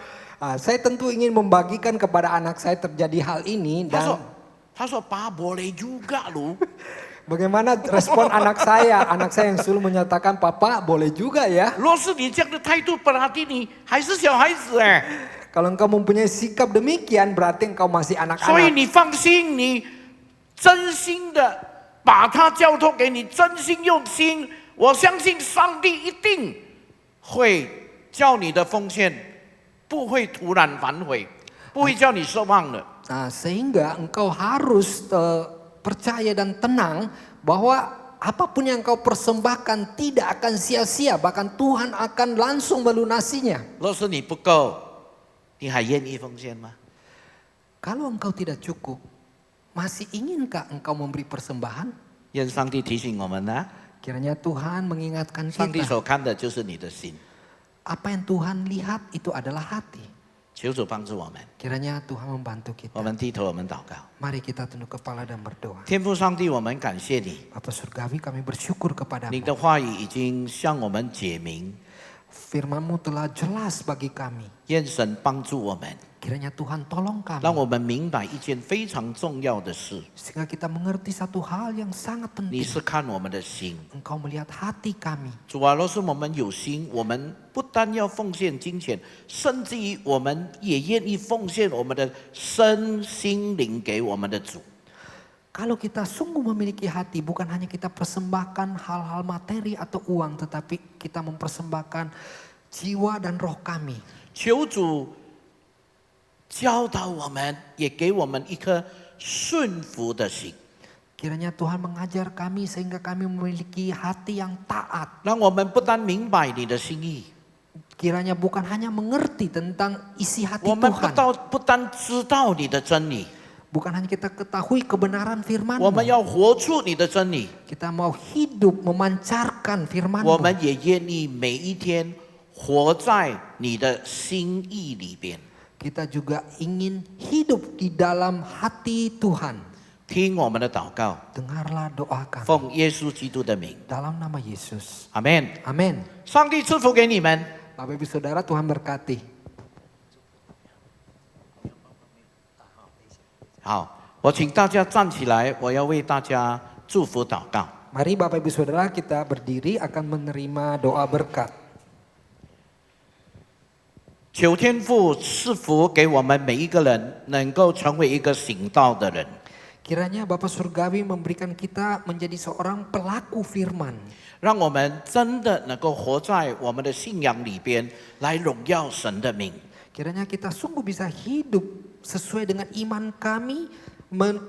Saya tentu ingin membagikan kepada anak saya terjadi hal ini 他说 dan 爸boleh juga lu。 bagaimana respon anak saya yang selalu menyatakan papa boleh juga ya. 若是你这样的态度，本来你还是小孩子哎， Kalau engkau mempunyai sikap demikian berarti engkau masih 所以 anak-anak. 你放心，你真心的把他交托给你，真心用心，我相信上帝一定会叫你的奉献不会突然反悔，不会叫你失望的。 Sehingga engkau harus percaya dan tenang bahwa apapun yang kau persembahkan tidak akan sia-sia, bahkan Tuhan akan langsung melunasinya. 若是你不够，你还愿意奉献吗？ Kalau engkau tidak cukup, masih inginkah engkau memberi persembahan? 愿上帝提醒我们呢、 Kiranya Tuhan mengingatkan 上帝 kita, 所看的就是你的心。 apa yang Tuhan lihat itu adalah hati. 求主帮助我们， Kiranya Tuhan membantu 我 kita. 们低头，我们祷告。 Mari kita tunduk kepala dan berdoa. 天父上帝，我们感谢你， Bapa Surgawi, kami bersyukur 你 kepadamu. 的话语已经向我们解明， Firman-Mu telah jelas bagi kami. 愿神帮助我们， Kiranya Tuhan tolong 让 kami. 我们明白一件非常重要的事， Sehingga kita mengerti satu hal yang sangat 你 penting. 是看我们的心。 Engkau melihat hati kami. 主啊，若是我们有心，我们不单要奉献金钱，甚至于我们也愿意奉献我们的身心灵给我们的主。 Kalau kita sungguh memiliki hati, bukan hanya kita persembahkan hal-hal materi atau uang, tetapi kita mempersembahkan jiwa dan roh kami. 求主教导我们，也给我们一颗顺服的心， Kiranya Tuhan mengajar kami sehingga kami memiliki hati yang taat. 让我们不单明白你的心意， Kiranya bukan hanya mengerti tentang isi hati 我们 Tuhan. 不单知道你的真理， Bukan hanya kita ketahui kebenaran 我们 firman-Mu. 要活出你的真理， Kita mau hidup memancarkan 我 firman-Mu. 们也愿意每一天活在你的心意里边。 Kita juga ingin hidup di dalam hati Tuhan. 听我们的祷告， Dengarlah doa kami. 奉耶稣基督的名， Dalam nama Yesus. 阿门。 Amin. 上帝赐福给你们， Bapak Ibu Saudara, Tuhan berkati. 好，我请大家站起来，我要为大家祝福祷告。 Mari Bapak Ibu Saudara kita berdiri akan menerima doa berkat. 求天父赐福给我们每一个人，能够成为一个行道的人。 Kiranya Bapa Surgawi memberikan kita menjadi seorang pelaku firman. 让我们真的能够活在我们的信仰里边，来荣耀神的名。 Kiranya kita sungguh bisa hidup sesuai dengan iman kami,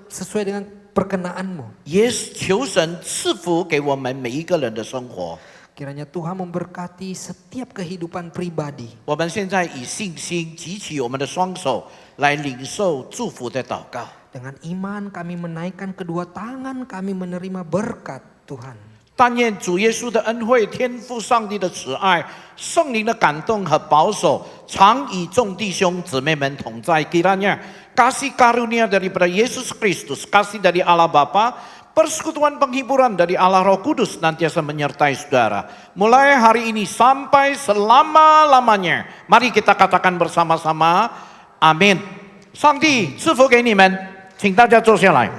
sesuai dengan perkenaanmu. 也求神赐福给我们每一个人的生活。 Kiranya Tuhan memberkati setiap kehidupan pribadi. 我们现在以信心举起我们的双手，来领受祝福的祷告。 Dengan iman kami menaikkan kedua tangan, kami menerima berkat Tuhan. 但愿主耶稣的恩惠、天父上帝的慈爱、圣灵的感动和保守，常与众弟兄姊妹们同在。Kiranya kasih karunia daripada Yesus Kristus, kasih dari Allah Bapa, persekutuan penghiburan dari Allah Roh Kudus nantiasa menyertai saudara. Mulai hari ini sampai selama-lamanya. Mari kita katakan bersama-sama, Amin. 上帝赐福给你们，请大家坐下来。